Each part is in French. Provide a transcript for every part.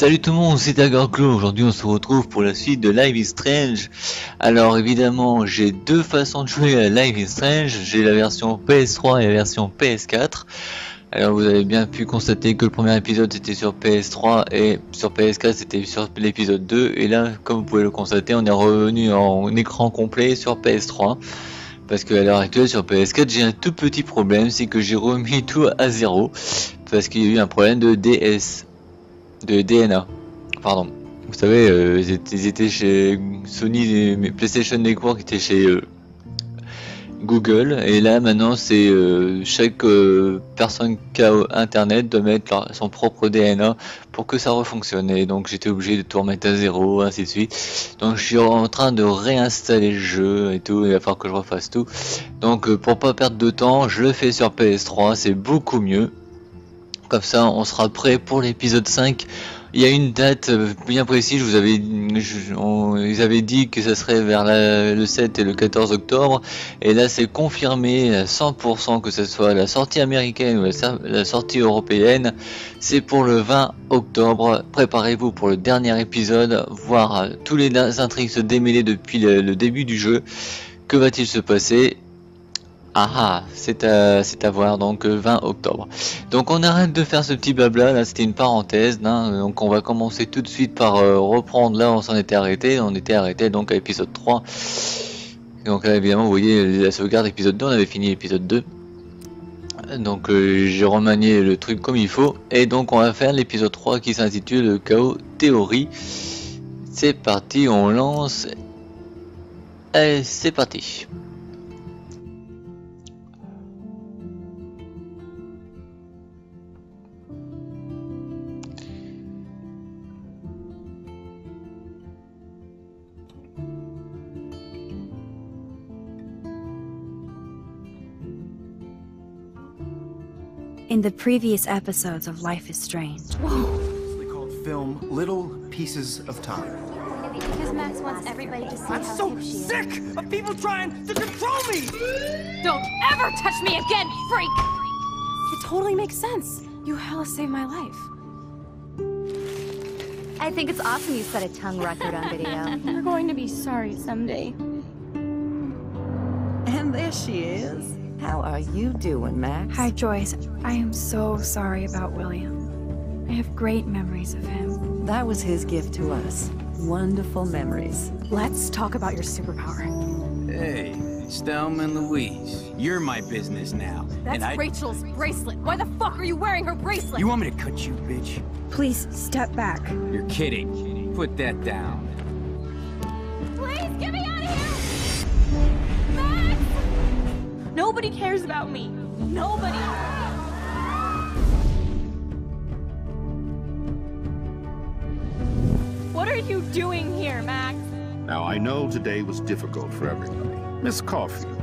Salut tout le monde, c'est Daggerclaw. Aujourd'hui on se retrouve pour la suite de Life is Strange. Alors évidemment j'ai deux façons de jouer à Life is Strange. J'ai la version PS3 et la version PS4. Alors vous avez bien pu constater que le premier épisode c'était sur PS3 et sur PS4 c'était sur l'épisode 2. Et là comme vous pouvez le constater on est revenu en écran complet sur PS3. Parce qu'à l'heure actuelle sur PS4 j'ai un tout petit problème, c'est que j'ai remis tout à zéro. Parce qu'il y a eu un problème de DNA, pardon. Vous savez, ils étaient chez Sony, mais PlayStation Network était chez Google, et là maintenant c'est chaque personne qui a internet doit mettre son propre DNA pour que ça refonctionne. Et donc j'étais obligé de tout remettre à zéro, ainsi de suite. Donc je suis en train de réinstaller le jeu et tout, il va falloir que je refasse tout. Donc pour pas perdre de temps, je le fais sur PS3, c'est beaucoup mieux. Comme ça, on sera prêt pour l'épisode 5. Il y a une date bien précise, ils avaient dit que ça serait vers le 7 et le 14 octobre. Et là, c'est confirmé à 100% que ce soit la sortie américaine ou la sortie européenne. C'est pour le 20 octobre. Préparez-vous pour le dernier épisode, voir tous les intrigues se démêler depuis le début du jeu. Que va-t-il se passer ? Ah, c'est à voir, donc 20 octobre. Donc on arrête de faire ce petit blabla, là c'était une parenthèse, hein, donc on va commencer tout de suite par reprendre là où on s'en était arrêté. On était arrêté donc à l'épisode 3. Donc là évidemment vous voyez la sauvegarde épisode 2, on avait fini l'épisode 2. Donc j'ai remanié le truc comme il faut, et donc on va faire l'épisode 3 qui s'intitule le chaos théorie. C'est parti, on lance, et c'est parti. In the previous episodes of Life is Strange. We called film Little Pieces of Time. Because Max wants everybody to see I'm how so hip she is. sick of people trying to control me! Don't ever touch me again, freak! It totally makes sense. You hella saved my life. I think it's awesome you set a tongue record on video. You're going to be sorry someday. And there she is. How are you doing, Max? Hi, Joyce. I am so sorry about William. I have great memories of him. That was his gift to us. Wonderful memories. Let's talk about your superpower. Hey, Stelma and Louise, you're my business now. That's Rachel's bracelet. Why the fuck are you wearing her bracelet? You want me to cut you, bitch? Please, step back. You're kidding. Put that down. Please, get me out of here! Max! Nobody cares about me. Nobody. What are you doing here, Max? Now, I know today was difficult for everybody. Miss Caulfield,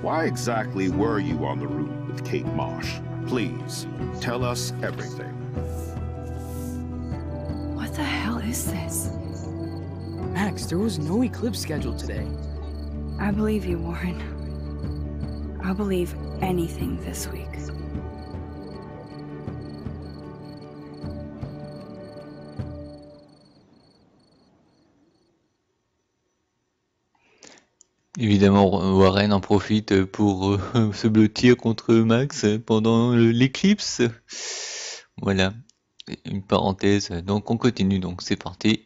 why exactly were you on the route with Kate Marsh? Please, tell us everything. What the hell is this? Max, there was no eclipse scheduled today. I believe you, Warren. I'll believe anything this week. Évidemment, Warren en profite pour se blottir contre Max pendant l'éclipse. Voilà, une parenthèse. Donc on continue, donc c'est parti.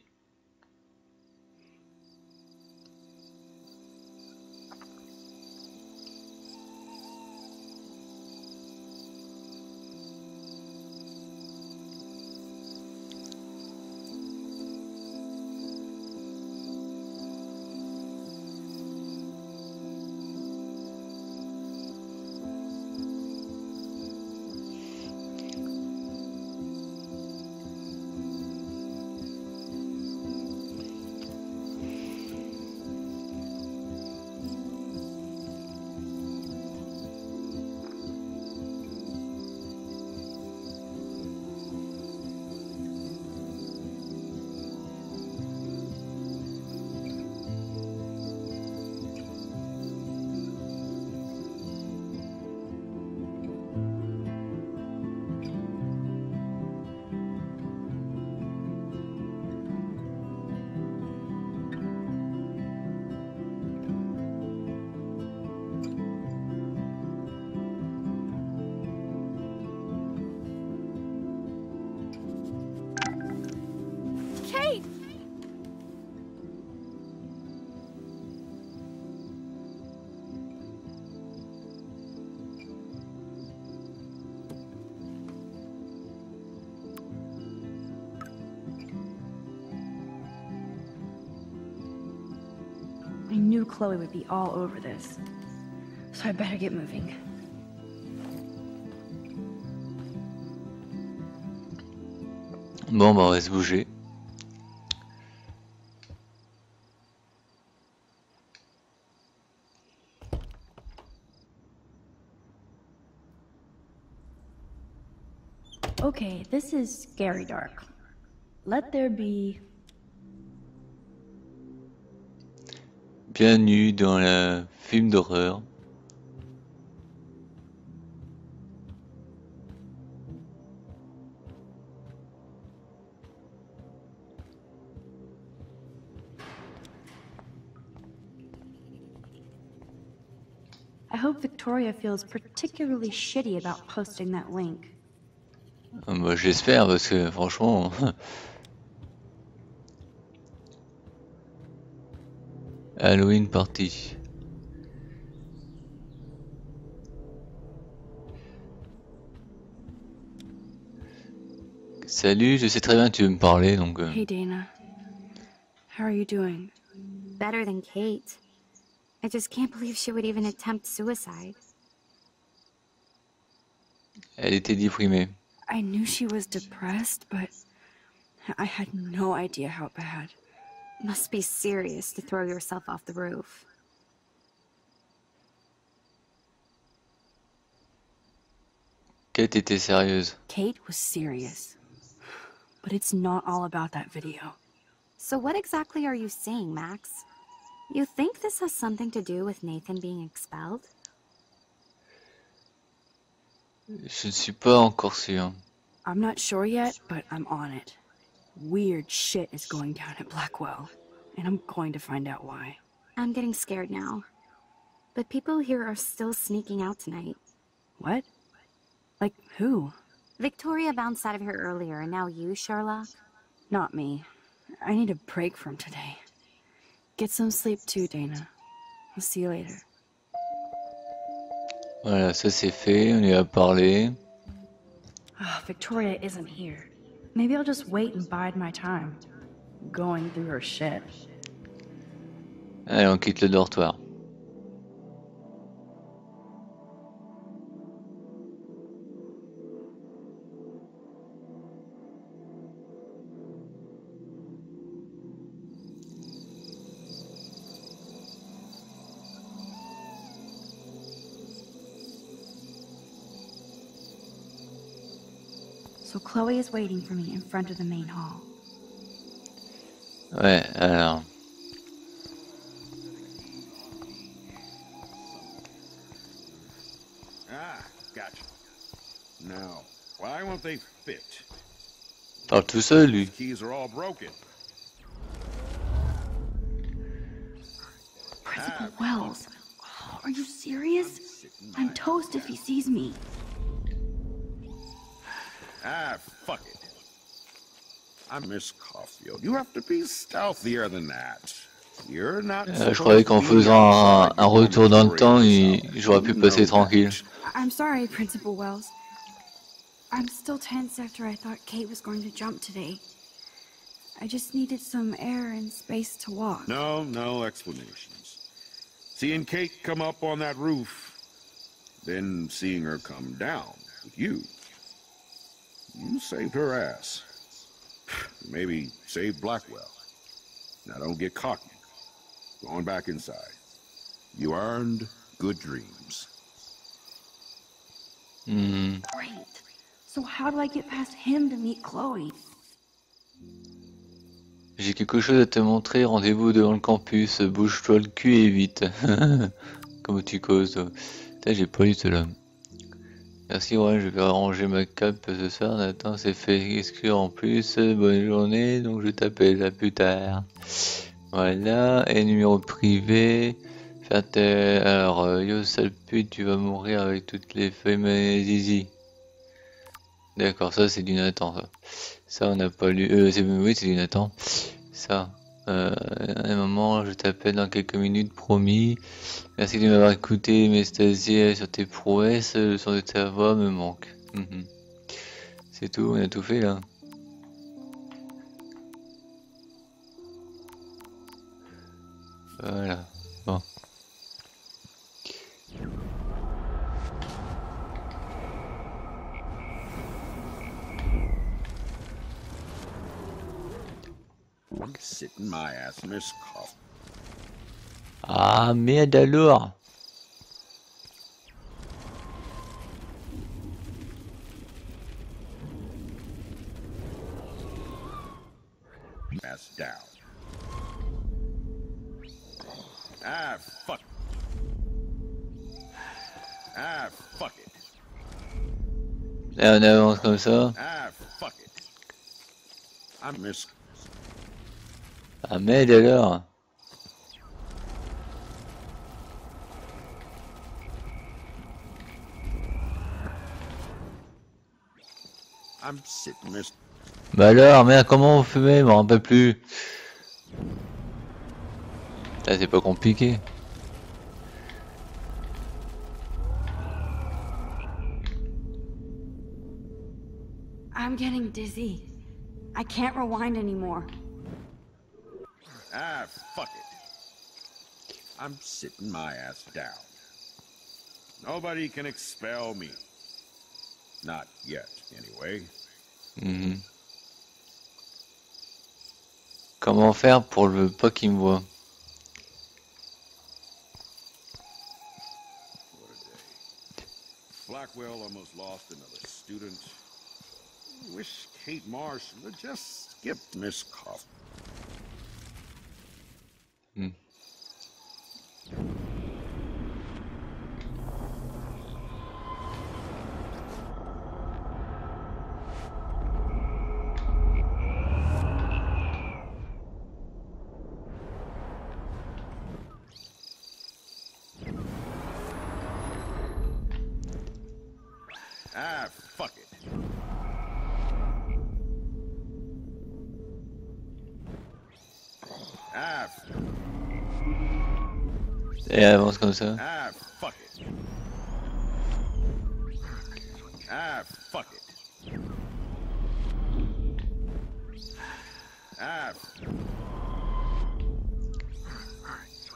Chloe would be all over this. So I better get moving. Bon, bah on va se bouger. Okay, this is scary dark. Let there be... Bienvenue dans le film d'horreur. I hope Victoria feels particularly shitty about posting that link. Bah, j'espère parce que franchement. Halloween party. Salut, je sais très bien que tu veux me parler donc. Hey Dana, how are you doing? Better than Kate. I just can't believe she would even attempt suicide. Elle était déprimée. I knew she was depressed, but I had no idea how bad. Must be serious to throw yourself off the roof. Kate était sérieuse. Kate was serious. But it's not all about that video. So what exactly are you saying, Max? You think this has something to do with Nathan being expelled? Je ne suis pas encore sûr. I'm not sure yet, but I'm on it. Weird shit is going down at Blackwell, and I'm going to find out why. I'm getting scared now. But people here are still sneaking out tonight. What? Like who? Victoria bounced out of here earlier, and now you, Sherlock? Not me. I need a break from today. Get some sleep too, Dana. I'll see you later. Voilà, ça c'est fait, on lui a parlé. Victoria isn't here. Maybe I'll just wait and bide my time. Going through her shit. Allez, on quitte le dortoir. So Chloe is waiting for me in front of the main hall. Ouais, alors. Ah, gotcha. Now, why won't they fit? Parle tout seul, lui. These keys are all broken. Principal Wells. Are you serious? I'm toast if he sees me. Ah, fuck it. I'm Miss Caulfield. You have to be stealthier than that. You're not Je croyais qu'en faisant un retour dans le temps, j'aurais pu passer tranquille. I'm sorry, Principal Wells. I'm still tense after I thought Kate was going to jump today. I just needed some air and space to walk. No explanations. Seeing Kate come up on that roof, then seeing her come down with you. You saved her ass. Maybe saved Blackwell. Now don't get cocky. Going back inside. You earned good dreams. Great. So how do I get past him to meet Chloe? J'ai quelque chose à te montrer, rendez-vous devant le campus, bouge-toi le cul et vite. Comme tu causes. Putain, j'ai pas lu cela. Merci, ouais, je vais arranger ma cape ce soir. Nathan s'est fait exclure en plus. Bonne journée, donc je t'appelle à plus tard. Voilà, et numéro privé. Alors, yo sale pute, tu vas mourir avec toutes les feuilles zizi. D'accord, ça c'est du Nathan, ça. Ça on n'a pas lu. Oui, c'est du Nathan. Ça. Un moment, je t'appelle dans quelques minutes, promis. Merci de m'avoir écouté, m'extasier sur tes prouesses. Le son de ta voix me manque. C'est tout, on a tout fait là. Voilà. Bon. sitting my ass in this coffin. Ah merde alors. Ass down. Ah, fuck. Ah, fuck it. Et on avance comme ça. Ah, fuck it. I miss. Ah merde alors. I'm sitting this. Bah alors, merde, comment on fumait? Je m'en rappelle plus. Ça, c'est pas compliqué. I'm getting dizzy. I can't rewind anymore. Ah, fuck it. I'm sitting my ass down. Nobody can expel me. Not yet, anyway. Mhm. Comment faire pour le pas qu'il me voit? What a day. Blackwell almost lost another student. Wish Kate Marsh would just skip Miss Kaufman. Ah, fuck it. Ah, Et avance comme ça. ah, fuck it. Ah, fuck it. Ah,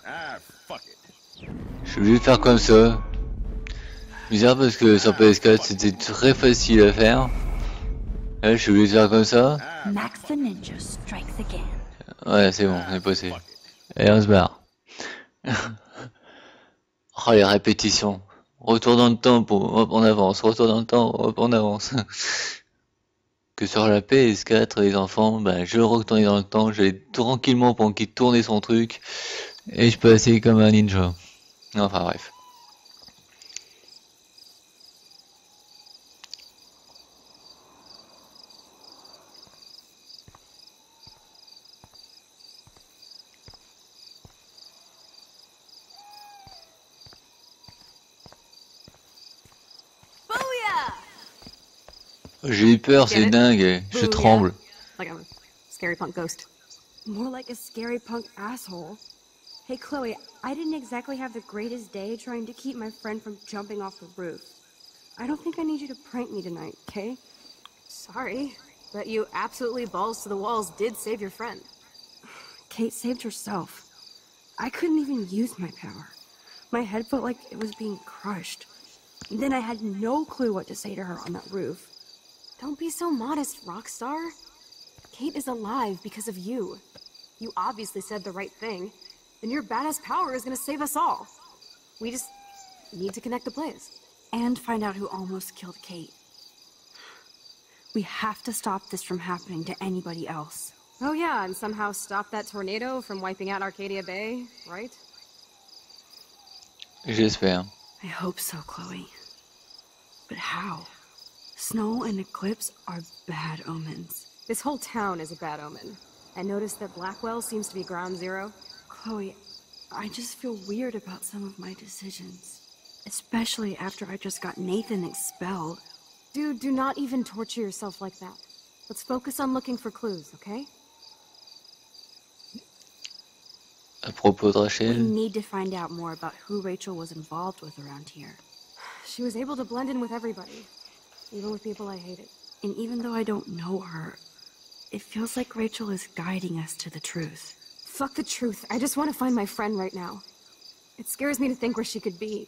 ah, fuck it. Je suis obligé de faire comme ça. Bizarre parce que sur PS4 c'était très facile à faire. Là je suis obligé de faire comme ça. Max the Ninja strikes again. Ouais c'est bon, on est passé. Et on se barre. Oh les répétitions. Retour dans le temps, hop on avance. Retour dans le temps, hop on avance. Que sur la PS4 les enfants, bah je retournais dans le temps, j'allais tranquillement pendant qu'il tournait son truc. Et je passais comme un ninja. Enfin bref. J'ai eu peur, c'est dingue, je tremble. Like I'm a scary punk ghost. More like a scary punk asshole. Hey, Chloe, I didn't exactly have the greatest day trying to keep my friend from jumping off the roof. I don't think I need you to prank me tonight, okay? Sorry, but you absolutely balls to the walls did save your friend. Kate saved herself. I couldn't even use my power. My head felt like it was being crushed. And then I had no clue what to say to her on that roof. Don't be so modest, Rockstar. Kate is alive because of you. You obviously said the right thing, and your badass power is gonna save us all. We just need to connect the plays. And find out who almost killed Kate. We have to stop this from happening to anybody else. Oh yeah, and somehow stop that tornado from wiping out Arcadia Bay, right? J'espère. I hope so, Chloe. But how? Snow and eclipse are bad omens. This whole town is a bad omen. And notice that Blackwell seems to be ground zero. Chloe, I just feel weird about some of my decisions. Especially after I just got Nathan expelled. Dude, do not even torture yourself like that. Let's focus on looking for clues, okay? À propos de We Rachel. need to find out more about who Rachel was involved with around here. She was able to blend in with everybody. Even with people I hated. And even though I don't know her, it feels like Rachel is guiding us to the truth. Fuck the truth. I just want to find my friend right now. It scares me to think where she could be.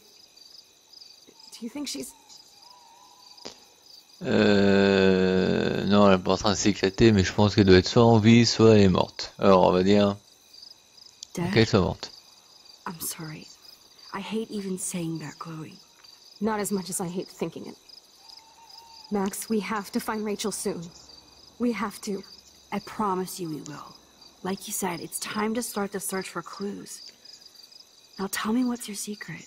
Do you think she's... Non, elle est pas en train de s'éclater, mais je pense qu'elle doit être soit en vie, soit elle est morte. Alors, on va dire Dad? qu'elle soit morte. I'm sorry. I hate even saying that, Chloe. Not as much as I hate thinking it. Max, we have to find Rachel soon. We have to. I promise you we will. Like you said, it's time to start the search for clues. Now tell me what's your secret.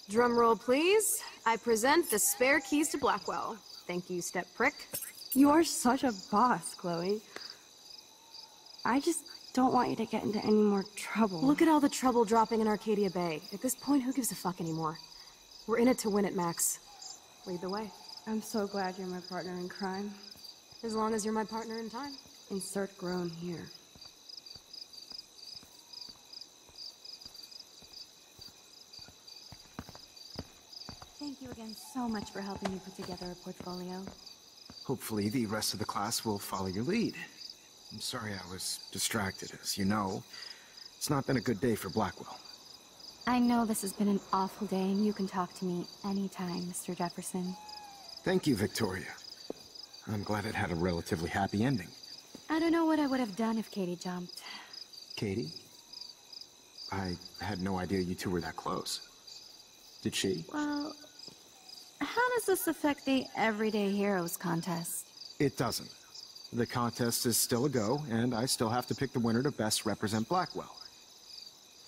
Drum roll, please. I present the spare keys to Blackwell. Thank you, step prick. You are such a boss, Chloe. I just don't want you to get into any more trouble. Look at all the trouble dropping in Arcadia Bay. At this point, who gives a fuck anymore? We're in it to win it, Max. Lead the way. I'm so glad you're my partner in crime. As long as you're my partner in time. Insert groan here. Thank you again so much for helping me put together a portfolio. Hopefully the rest of the class will follow your lead. I'm sorry I was distracted. As you know, it's not been a good day for Blackwell. I know this has been an awful day, and you can talk to me anytime, Mr. Jefferson. Thank you, Victoria. I'm glad it had a relatively happy ending. I don't know what I would have done if Katie jumped. Katie? I had no idea you two were that close. Did she? Well, how does this affect the Everyday Heroes contest? It doesn't. The contest is still a go, and I still have to pick the winner to best represent Blackwell.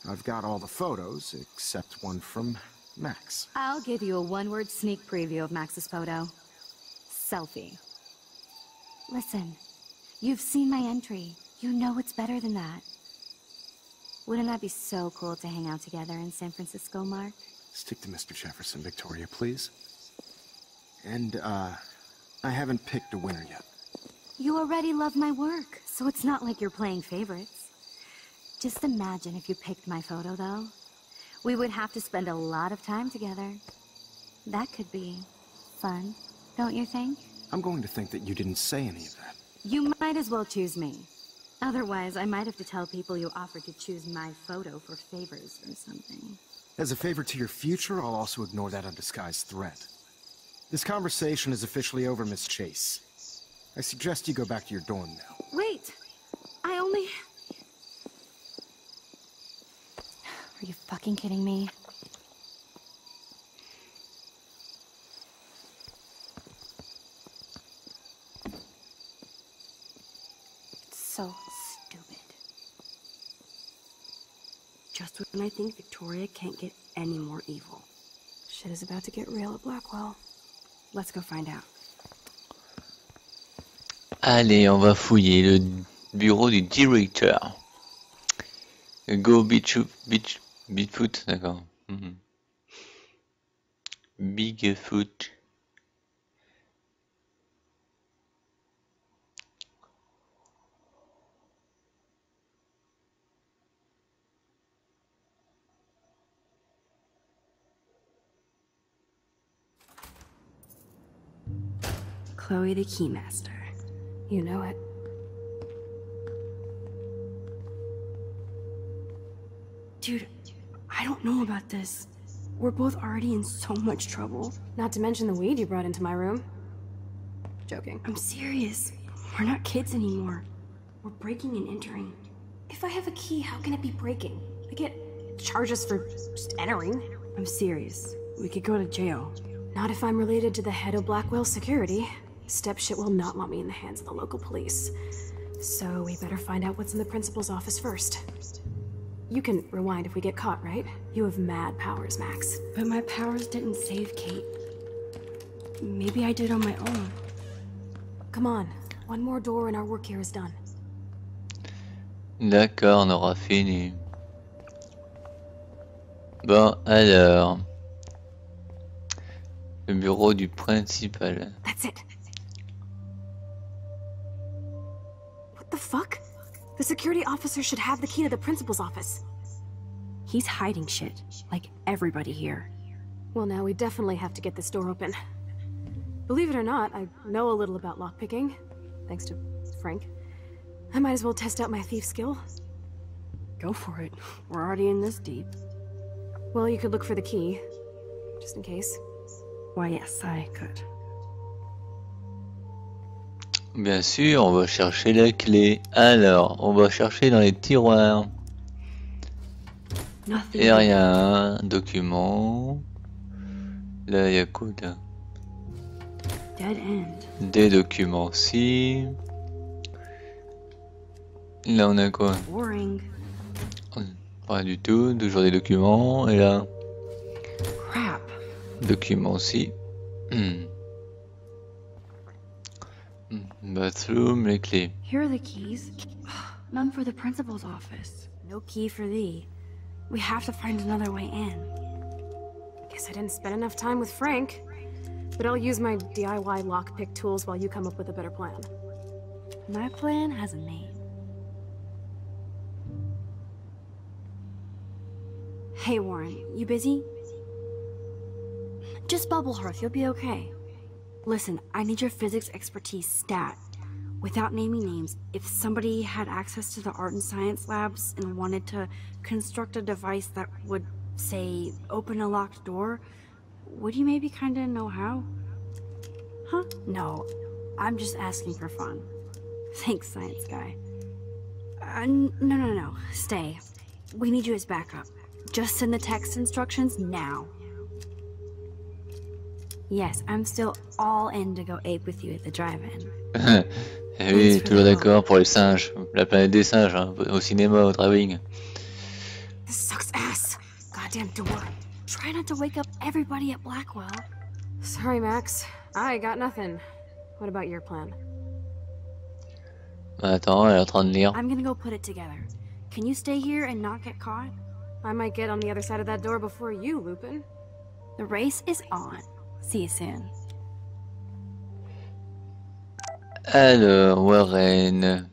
I've got all the photos, except one from Max. I'll give you a one-word sneak preview of Max's photo. Selfie. Listen, you've seen my entry. You know it's better than that. Wouldn't that be so cool to hang out together in San Francisco, Mark? Stick to Mr. Jefferson, Victoria, please. And, I haven't picked a winner yet. You already love my work, so it's not like you're playing favorites. Just imagine if you picked my photo, though. We would have to spend a lot of time together. That could be fun, don't you think? I'm going to think that you didn't say any of that. You might as well choose me. Otherwise, I might have to tell people you offered to choose my photo for favors or something. As a favor to your future, I'll also ignore that undisguised threat. This conversation is officially over, Miss Chase. I suggest you go back to your dorm now. Wait! I only... Are you fucking kidding me? It's so stupid. Just when I think Victoria can't get any more evil. Shit is about to get real at Blackwell. Let's go find out. Allez, on va fouiller le bureau du directeur. Go Bigfoot, d'accord. Bigfoot. Chloe the Keymaster. You know it. Dude, I don't know about this. We're both already in so much trouble. Not to mention the weed you brought into my room. Joking. I'm serious. We're not kids anymore. We're breaking and entering. If I have a key, how can it be breaking? I get charges for just entering. I'm serious. We could go to jail. Not if I'm related to the head of Blackwell Security. Stepshit will not want me in the hands of the local police. So we better find out what's in the principal's office first. You can rewind if we get caught, right? You have mad powers, Max. But my powers didn't save Kate. Maybe I did on my own. Come on. One more door and our work here is done. D'accord, on aura fini. Bon, alors... Le bureau du principal. That's it. What the fuck? The security officer should have the key to the principal's office. He's hiding shit, like everybody here. Well, now we definitely have to get this door open. Believe it or not, I know a little about lockpicking, thanks to Frank. I might as well test out my thief skill. Go for it. We're already in this deep. Well, you could look for the key, just in case. Why, yes, I could. Bien sûr, on va chercher la clé. Alors, on va chercher dans les tiroirs. Et rien, document. Là, il y a quoi là? Dead end. Des documents aussi. Là, on a quoi? Boring. Pas du tout, toujours des documents. Et là, Crap. documents aussi. Bathroom, les clés. Here are the keys. None for the principal's office. No key for thee. We have to find another way in. Guess I didn't spend enough time with Frank. But I'll use my DIY lockpick tools while you come up with a better plan. My plan has a name. Hey Warren, you busy? Just bubble hearth, you'll be okay. Listen, I need your physics expertise stat. Without naming names, if somebody had access to the art and science labs and wanted to construct a device that would, say, open a locked door, would you maybe kinda know how? Huh? No, I'm just asking for fun. Thanks, science guy. No. Stay. We need you as backup. Just send the text instructions now. Yes, I'm still all in to go ape with you at the drive-in. Oui, toujours d'accord pour les singes. La planète des singes, hein, au cinéma, au driving. This sucks ass. Goddamn door. Try not to wake up everybody at Blackwell. Sorry, Max. I got nothing. What about your plan? Attends, elle est en train de lire. I'm gonna go put it together. Can you stay here and not get caught? I might get on the other side of that door before you, Lupin. The race is on. See you soon. Alors, Warren.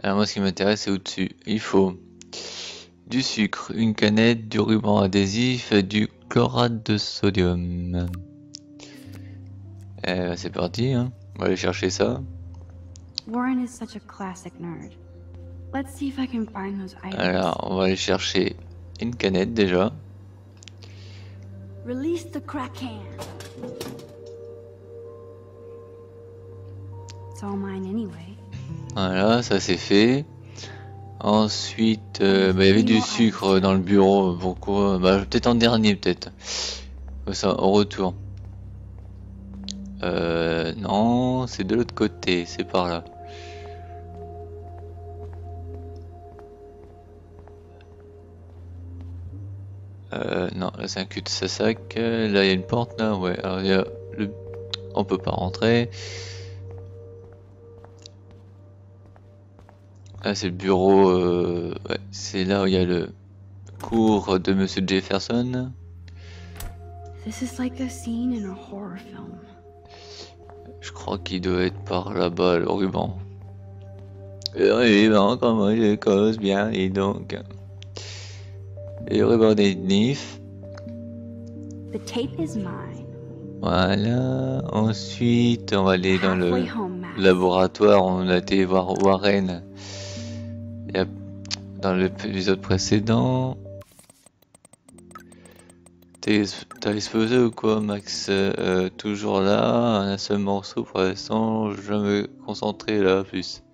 Alors moi ce qui m'intéresse c'est au-dessus. Il faut du sucre, une canette, du ruban adhésif, du chlorate de sodium. C'est parti, hein. On va aller chercher ça. Warren is such a classic nerd. Let's see if I can find those items. Alors, on va aller chercher une canette déjà. Release the Kraken. It's all mine anyway. Voilà, ça c'est fait. Ensuite, il y avait du sucre dans le bureau. Pourquoi? Peut-être en dernier, peut-être. Ça, au retour. Non, c'est de l'autre côté, c'est par là. Non, là c'est un cul-de-sac. Là il y a une porte là, ouais. Alors il y a le... on peut pas rentrer. Là c'est le bureau, ouais, c'est là où il y a le cours de Monsieur Jefferson. This is like a scene in a horror film. Je crois qu'il doit être par là-bas, le ruban. Et bon, comment je cause bien, et donc. Et le ruban des nifs. The tape is mine. Voilà. Ensuite, on va aller dans le laboratoire. On a été voir Warren. Dans l'épisode précédent. T'as explosé ou quoi, Max? Toujours là, un seul morceau pour l'instant, je vais me concentrer là plus.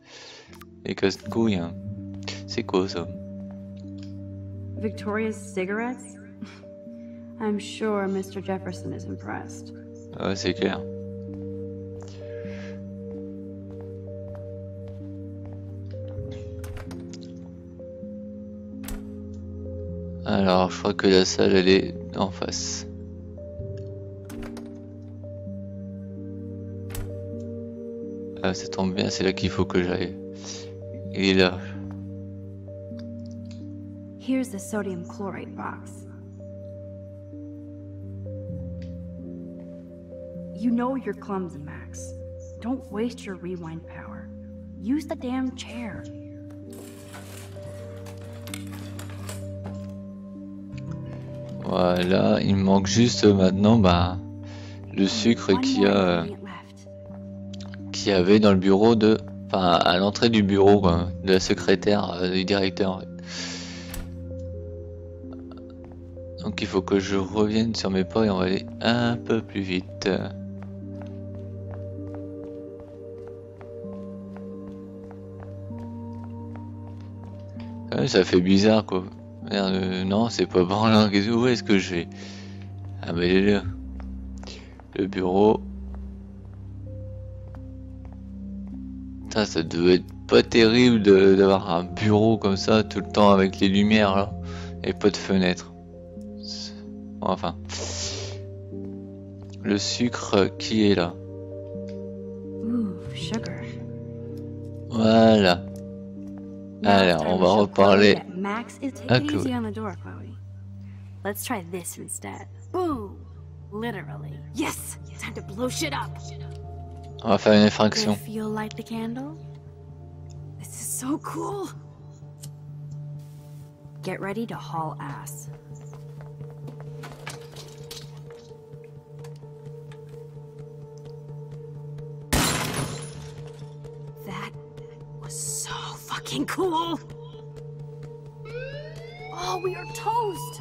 Et casse-couille, hein. C'est quoi ça? Victoria's cigarettes? I'm sure Mr. Jefferson is impressed. Ouais, c'est clair. Alors, je crois que la salle, elle est en face. Ah, ça tombe bien, c'est là qu'il faut que j'aille. Il est là. Here's the sodium chloride box. You know you're clumsy, Max. Don't waste your rewind power. Use the damn chair. Voilà, il me manque juste maintenant le sucre qu'il y avait dans le bureau de... Enfin, à l'entrée du bureau, quoi, de la secrétaire, du directeur. En fait. Donc il faut que je revienne sur mes pas et on va aller un peu plus vite. Ça fait bizarre quoi. Merde, non, c'est pas bon là. Où est-ce que je vais? Ah bah il est là. Le bureau. Putain, ça devait être pas terrible d'avoir un bureau comme ça tout le temps avec les lumières là et pas de fenêtre. Enfin. Le sucre qui est là. Ooh, sugar. Voilà. Alors, on va reparler Max, take à it easy Chloé. on the door, Chloe. Let's try this instead. Boom! Literally. Yes! Time to blow shit up! On va faire une infraction. If you'll light the candle, This is so cool! get ready to haul ass. That was so fucking cool! Oh, we are toast!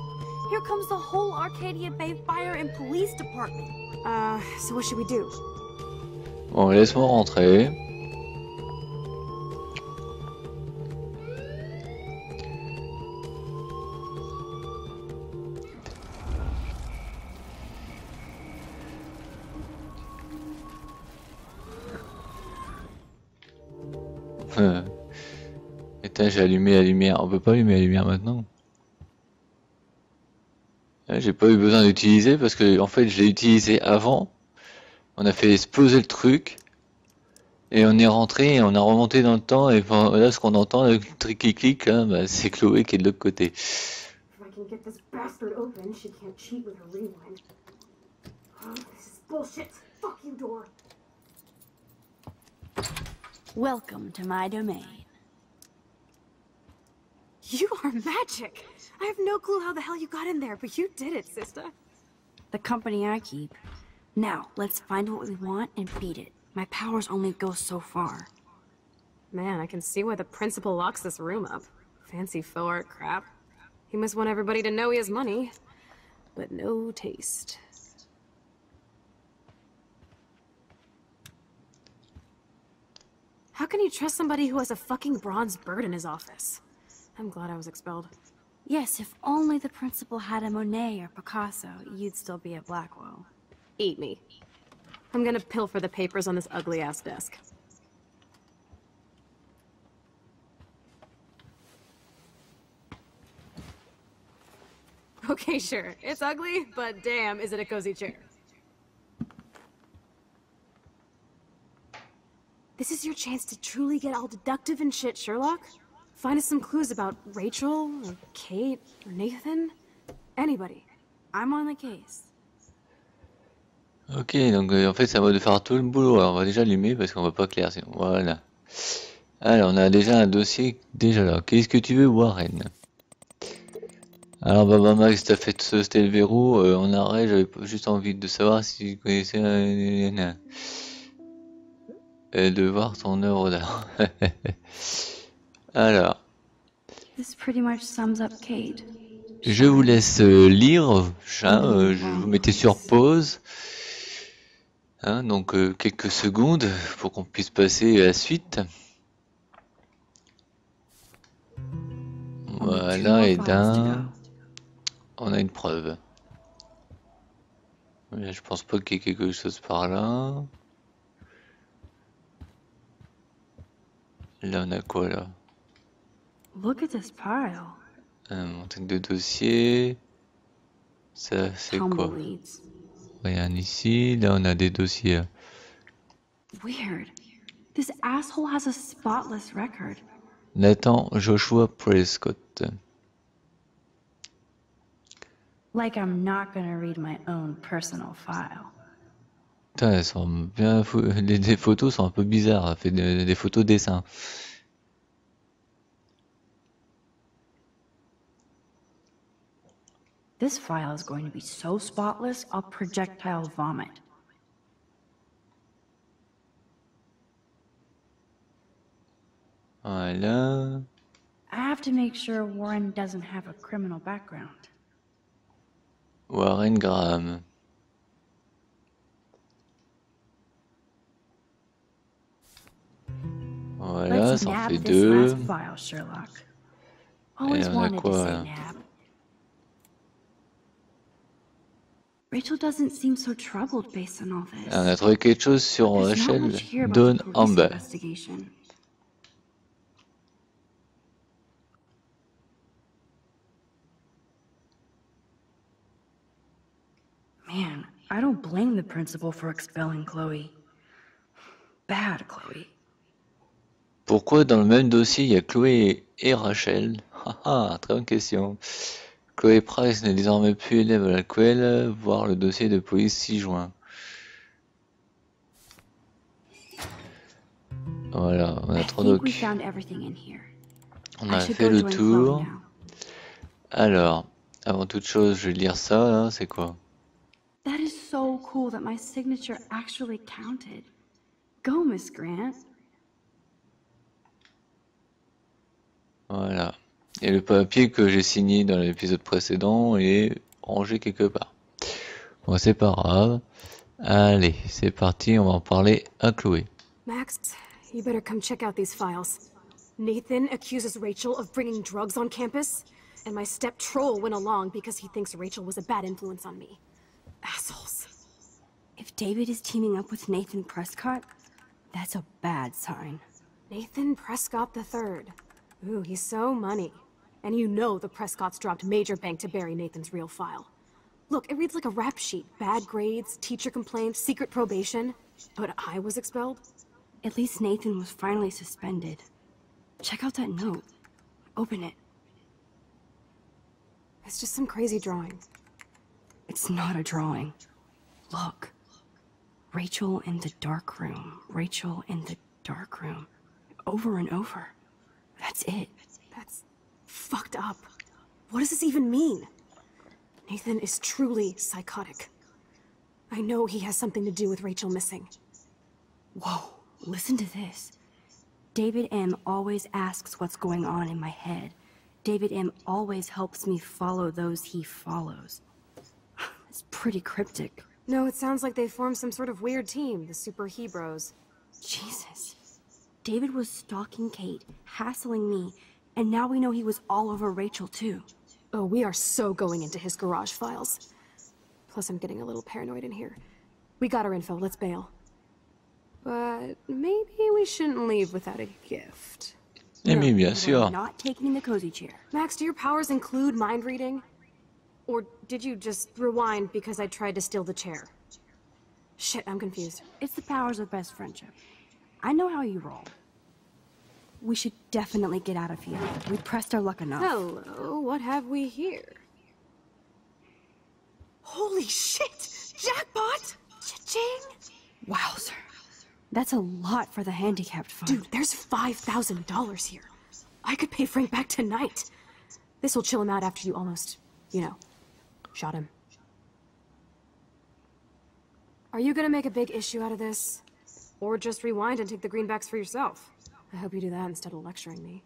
Here comes the whole Arcadia Bay Fire and Police Department. So what should we do? Bon, laisse-moi rentrer. Putain, j'ai allumé la lumière. On peut pas allumer la lumière maintenant. J'ai pas eu besoin d'utiliser parce que en fait je l'ai utilisé avant. On a fait exploser le truc et on est rentré et on a remonté dans le temps et là ce qu'on entend le truc qui clique hein, bah, c'est Chloé qui est de l'autre côté. If I can get this bastard open, she can't cheat with her rewind. Oh, this is bullshit! Fuck you, door! Welcome to my domain. You are magic! I have no clue how the hell you got in there, but you did it, sister. The company I keep. Now, let's find what we want and beat it. My powers only go so far. Man, I can see why the principal locks this room up. Fancy faux art crap. He must want everybody to know he has money, but no taste. How can you trust somebody who has a fucking bronze bird in his office? I'm glad I was expelled. Yes, if only the principal had a Monet or Picasso, you'd still be at Blackwell. Eat me. I'm gonna pilfer the papers on this ugly-ass desk. Okay, sure. It's ugly, but damn, is it a cozy chair. This is your chance to truly get all deductive and shit, Sherlock. Find us some clues about Rachel, or Kate, or Nathan. Anybody. I'm on the case. Ok, donc en fait c'est à moi de faire tout le boulot. Alors on va déjà allumer parce qu'on va pas clair sinon. Voilà. Alors on a déjà un dossier déjà là. Qu'est-ce que tu veux, Warren? Alors Baba Max, t'as fait sauter le verrou en arrêt. J'avais juste envie de savoir si tu connaissais de voir ton œuvre d'art. Alors, This pretty much sums up Kate. je vous laisse lire. Je vous mettez sur pause. Hein, donc quelques secondes pour qu'on puisse passer à la suite. Voilà, et d'un, on a une preuve. Là, je pense pas qu'il y ait quelque chose par là. Là, on a quoi là? Look at this pile. Montagne de dossiers. Ça, c'est quoi? Tumbleweeds. Rien ici. Là, on a des dossiers. Weird. This asshole has a spotless record. Nathan Joshua Prescott. Like I'm not gonna read my own personal file. Putain, elles sont bien les photos sont un peu bizarres. Elle fait des photos dessins. This file is going to be so spotless, I'll projectile vomit. Voilà. I have to make sure Warren doesn't have a criminal background. Warren Graham. Voilà, Let's ça en nab fait this 2. last file, Sherlock. Et Always on a wanted to quoi say nab. Rachel doesn't seem so troubled based on all this. On a trouvé quelque chose sur There's not Rachel much here about the Dawn police Amber. investigation. Man, I don't blame the principal for expelling Chloe. Bad Chloe. Pourquoi dans le même dossier il y a Chloé et Rachel? Ah, très bonne question. Chloé Price n'est désormais plus élève à la Quell, voir le dossier de police 6 juin. Voilà, on a I trop think we doc. found everything in here. On I a should fait go le join tour. Chloe now. Alors, avant toute chose, je vais lire ça, là, c'est quoi? That is so cool that my signature actually counted. Go, Miss Grant. Voilà. Et le papier que j'ai signé dans l'épisode précédent est rangé quelque part. Bon, c'est pas grave. Allez, c'est parti, on va en parler à Chloé. Max, you better come check out these files. Nathan accuses Rachel of bringing drugs on campus, and my step troll went along because he thinks Rachel was a bad influence on me. Assholes. If David is teaming up with Nathan Prescott, that's a bad sign. Nathan Prescott III. Ooh, he's so money. And you know the Prescotts dropped major bank to bury Nathan's real file. Look, it reads like a rap sheet. Bad grades, teacher complaints, secret probation. But I was expelled? At least Nathan was finally suspended. Check out that note. Open it. It's just some crazy drawing. It's not a drawing. Look. Rachel in the dark room. Rachel in the dark room. Over and over. That's it. That's fucked up. What does this even mean? Nathan is truly psychotic. I know he has something to do with Rachel missing. Whoa, listen to this. David M. always asks what's going on in my head. David M. always helps me follow those he follows. It's pretty cryptic. No, it sounds like they formed some sort of weird team, the Super Hebros. Jesus. David was stalking Kate, hassling me, and now we know he was all over Rachel too. Oh, we are so going into his garage files. Plus, I'm getting a little paranoid in here. We got our info, let's bail. But maybe we shouldn't leave without a gift. Eh bien, bien sûr. We're not taking the cozy chair. Max, do your powers include mind reading? Or did you just rewind because I tried to steal the chair? Shit, I'm confused. It's the powers of best friendship. I know how you roll. We should definitely get out of here. We pressed our luck enough. Hello, what have we here? Holy shit! Jackpot! Cha-ching! Wowzer. That's a lot for the handicapped fund. Dude, there's $5,000 here. I could pay Frank back tonight. This will chill him out after you almost, you know, shot him. Are you gonna make a big issue out of this? Or just rewind and take the greenbacks for yourself? I hope you do that instead of lecturing me.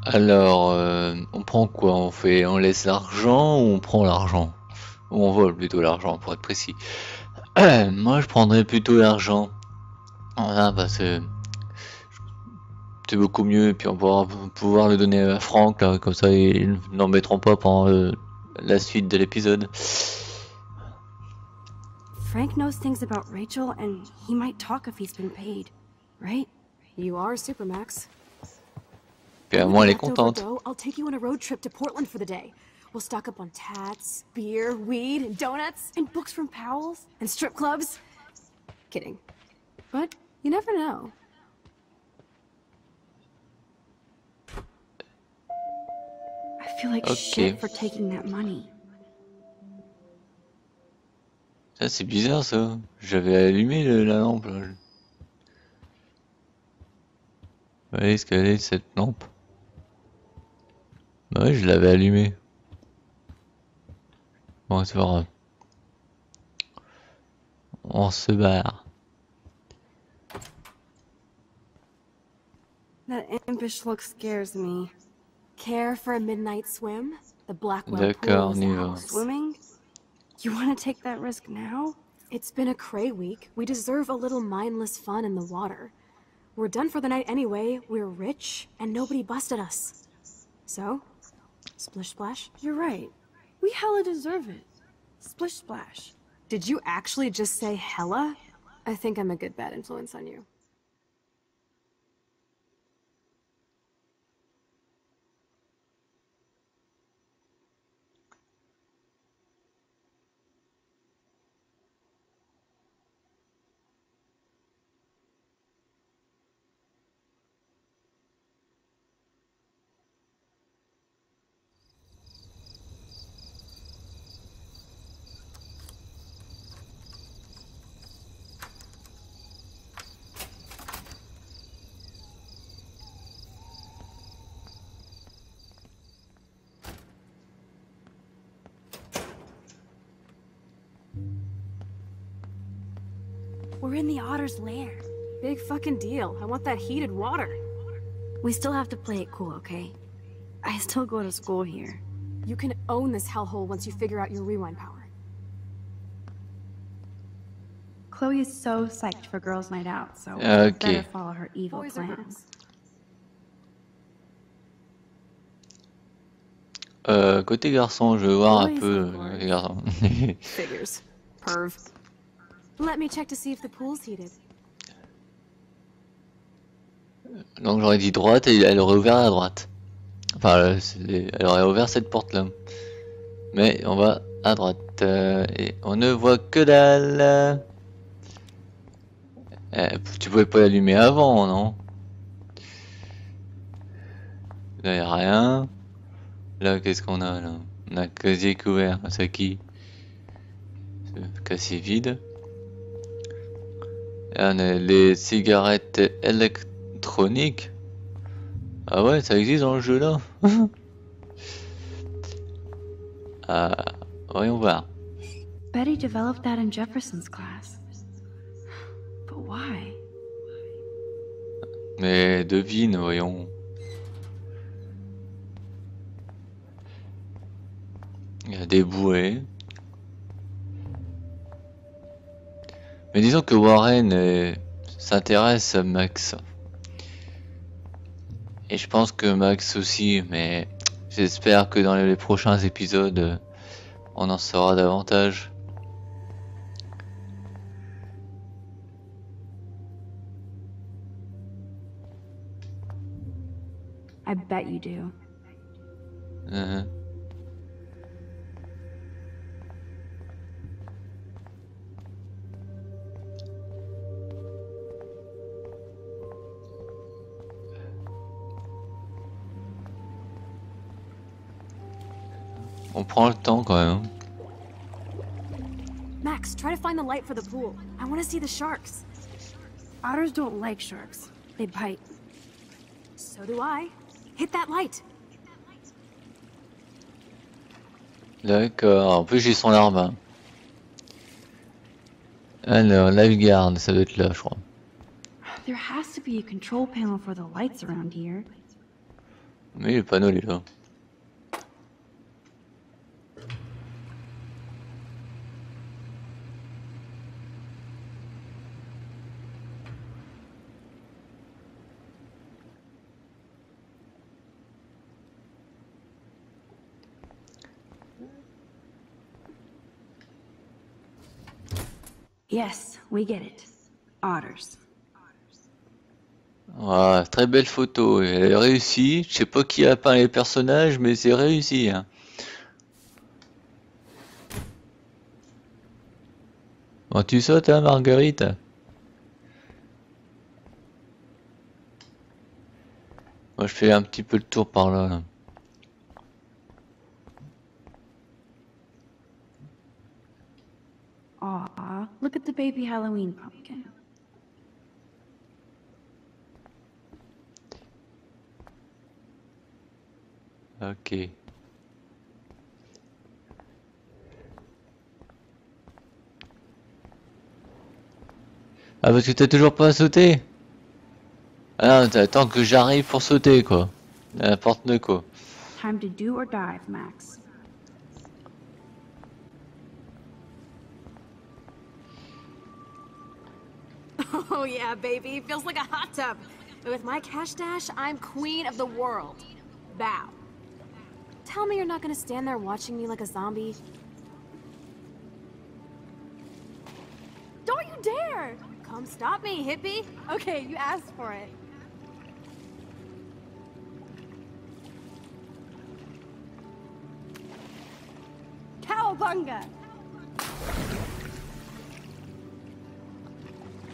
Alors, on prend quoi? On laisse l'argent ou on prend l'argent? Ou on vole plutôt l'argent, pour être précis. Moi, je prendrais plutôt l'argent. Voilà, parce que c'est beaucoup mieux. Et puis on va pouvoir le donner à Franck, là, comme ça ils n'embêteront pas pendant la suite de l'épisode. Frank knows things about Rachel, and he might talk if he's been paid, right? You are Supermax. Puis à moi, elle est contente. I'll take you on a road trip to Portland for the day. We'll stock up on tats, beer, weed, and donuts, and books from Powell's, and strip clubs. Kidding. But you never know. I feel like shit for taking that money. Ça, c'est bizarre, ça. J'avais allumé la lampe, là. Vous voyez ce qu'elle est, cette lampe? Bah oui, je l'avais allumée. Bon, c'est pas grave. On se barre. That impish look scares me. Care for a midnight swim? The Blackwell D'accord, pool on y is va. ours. Swimming? You want to take that risk now? It's been a cray week. We deserve a little mindless fun in the water. We're done for the night anyway. We're rich, and nobody busted us. So, splish splash? You're right. We hella deserve it. Splish splash. Did you actually just say hella? I think I'm a good bad influence on you. We're in the otter's lair. Big fucking deal. I want that heated water. We still have to play it cool, okay? I still go to school here. You can own this hellhole once you figure out your rewind power. Chloe is so psyched for girls' night out, so Okay. better follow her evil Boys are plans. Côté garçon, je veux voir un Oui, peu c'est les garçons. Figures. Perv. Let me check to see if the pool's heated. Donc j'aurais dit droite et elle aurait ouvert à droite. Enfin, elle aurait ouvert cette porte-là. Mais on va à droite et on ne voit que dalle. Tu pouvais pas l'allumer avant, non? Là y a rien. Là qu'est-ce qu'on a là? On a un casier couvert. C'est qui? C'est casier vide. Là, on a les cigarettes électroniques. Ah ouais, ça existe dans le jeu là. Voyons voir. Betty developed that in Jefferson's class. But why? Mais devine, voyons. Il y a des bouées. Mais disons que Warren s'intéresse à Max. Et je pense que Max aussi, mais j'espère que dans les prochains épisodes, on en saura davantage. I bet you do. On prend le temps quand même. Max, try to find the light for the pool. I want to see the sharks. Otters don't like sharks. They bite. So do I. Hit that light. D'accord, en plus j'ai son arme. Hein. Alors, Lifeguard, ça doit être là, je crois. There has to be a control panel for the lights around here. Mais le panneau il est là. Yes, we get it. Otters. Ah, très belle photo, elle est réussie. Je sais pas qui a peint les personnages, mais c'est réussi. Hein. Bon, tu sautes, hein, Marguerite? Moi, je fais un petit peu le tour par là. Là. Aw, look at the baby Halloween pumpkin. Ok. Ah, parce que t'as toujours pas sauté? Ah non, t'attends que j'arrive pour sauter, quoi. N'importe quoi. time to do or dive, Max. Oh yeah, baby. Feels like a hot tub. But with my cash stash, I'm queen of the world. Bow. Tell me you're not gonna stand there watching me like a zombie. Don't you dare! Come stop me, hippie. Okay, you asked for it. Cowabunga!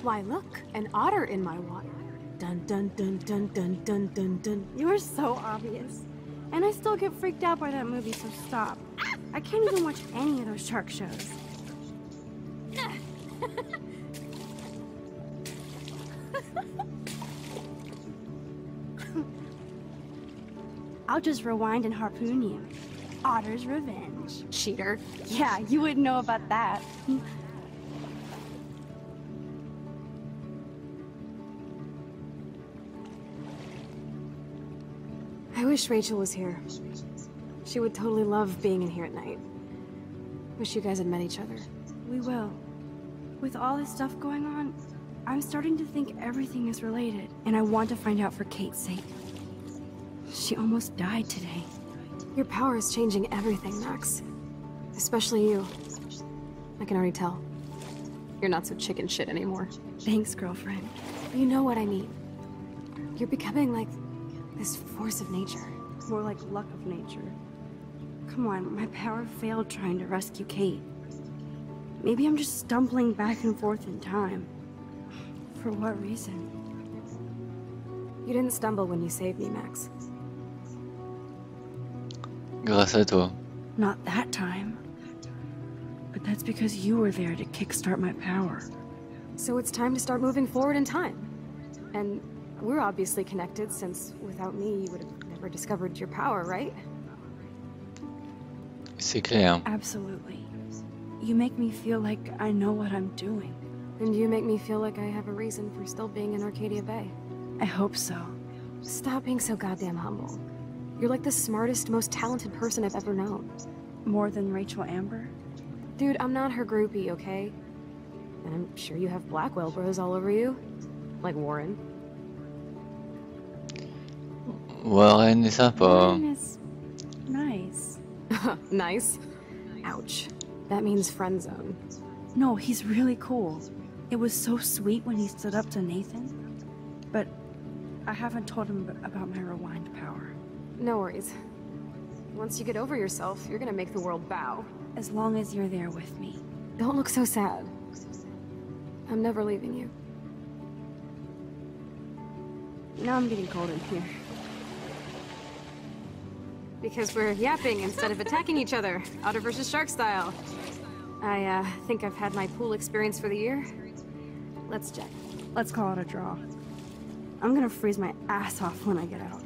Why, look, an otter in my water. Dun dun dun dun dun dun dun dun. You are so obvious. And I still get freaked out by that movie, so stop. I can't even watch any of those shark shows. I'll just rewind and harpoon you. Otter's revenge. Cheater. Yeah, you wouldn't know about that. I wish Rachel was here. She would totally love being in here at night. Wish you guys had met each other. We will. With all this stuff going on, I'm starting to think everything is related, and I want to find out for Kate's sake. She almost died today. Your power is changing everything, Max. Especially you. I can already tell. You're not so chicken shit anymore. Thanks, girlfriend. You know what I mean. You're becoming like this force of nature. More like luck of nature. Come on, my power failed trying to rescue Kate. Maybe I'm just stumbling back and forth in time. For what reason? You didn't stumble when you saved me, Max. Grâce à toi. Not that time. But that's because you were there to kickstart my power. So it's time to start moving forward in time. And we're obviously connected, since without me, you would have never discovered your power, right? C'est clair. Absolutely. You make me feel like I know what I'm doing. And you make me feel like I have a reason for still being in Arcadia Bay. I hope so. Stop being so goddamn humble. You're like the smartest, most talented person I've ever known. More than Rachel Amber? Dude, I'm not her groupie, okay? And I'm sure you have Blackwell bros all over you. Like Warren. Warren est sympa. Warren is nice. Nice? Ouch. That means friend zone. No, he's really cool. It was so sweet when he stood up to Nathan. But I haven't told him about my rewind power. No worries. Once you get over yourself, you're gonna make the world bow. As long as you're there with me. Don't look so sad. I'm never leaving you. Now I'm getting cold in here. Because we're yapping instead of attacking each other, otter versus shark style. I think I've had my pool experience for the year. Let's check. Let's call it a draw. I'm gonna freeze my ass off when I get out.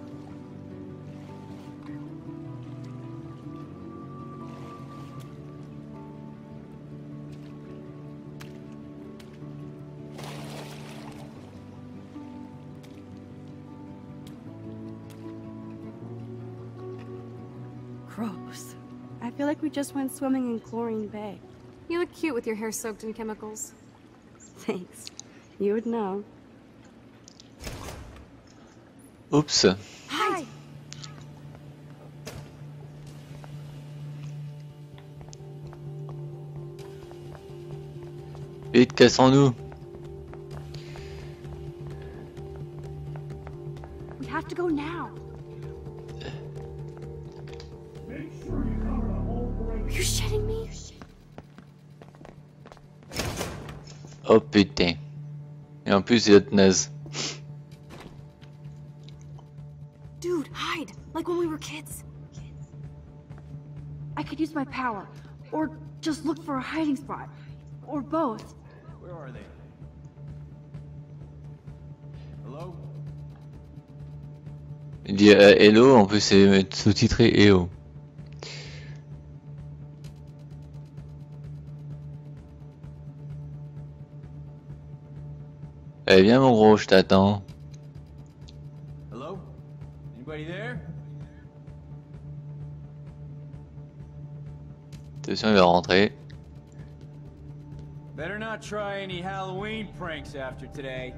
Gross. I feel like we just went swimming in Chlorine Bay. You look cute with your hair soaked in chemicals. Thanks. You would know. Oups. Hi! Vite, cassons-nous. We have to go now. Are you shitting me? Oh putain. Et en plus, il est naze. Dude, hide! Like when we were kids. I could use my power. Or just look for a hiding spot. Or both. Where are they? Hello? Il dit hello, en plus c'est sous-titré EO. Eh bien mon gros, je t'attends. Hello? Anybody there? Attention, il va rentrer. Better not try any Halloween pranks after today.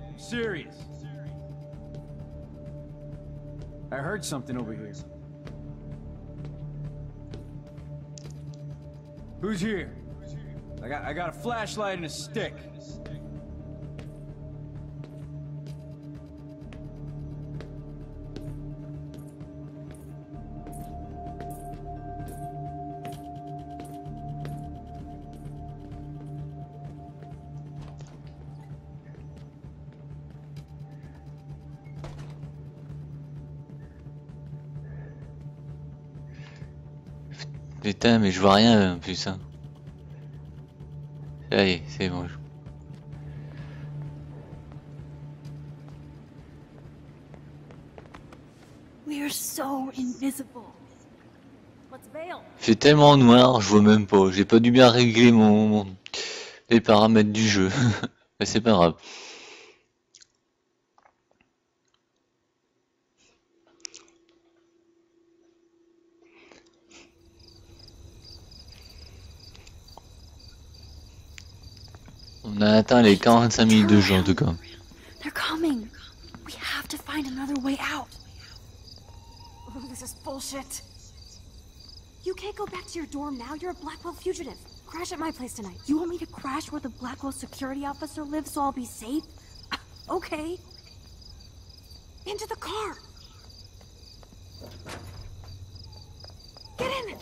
I'm serious. I heard something over here. Who's here? I got a flashlight and a stick. Putain, mais je vois rien en plus. Hein. Ça y est, c'est bon. We are so invisible. Let's bail. C'est tellement noir, je vois même pas. J'ai pas dû bien régler les paramètres du jeu. Mais c'est pas grave. On a atteint les 45 minutes de jeu en tout cas. They're coming. We have to find another way out. Oh, this is bullshit. You can't go back to your dorm now. You're a Blackwell fugitive. Crash at my place tonight. You want me to crash where the Blackwell security officer lives so I'll be safe? Okay. Into the car. Get in.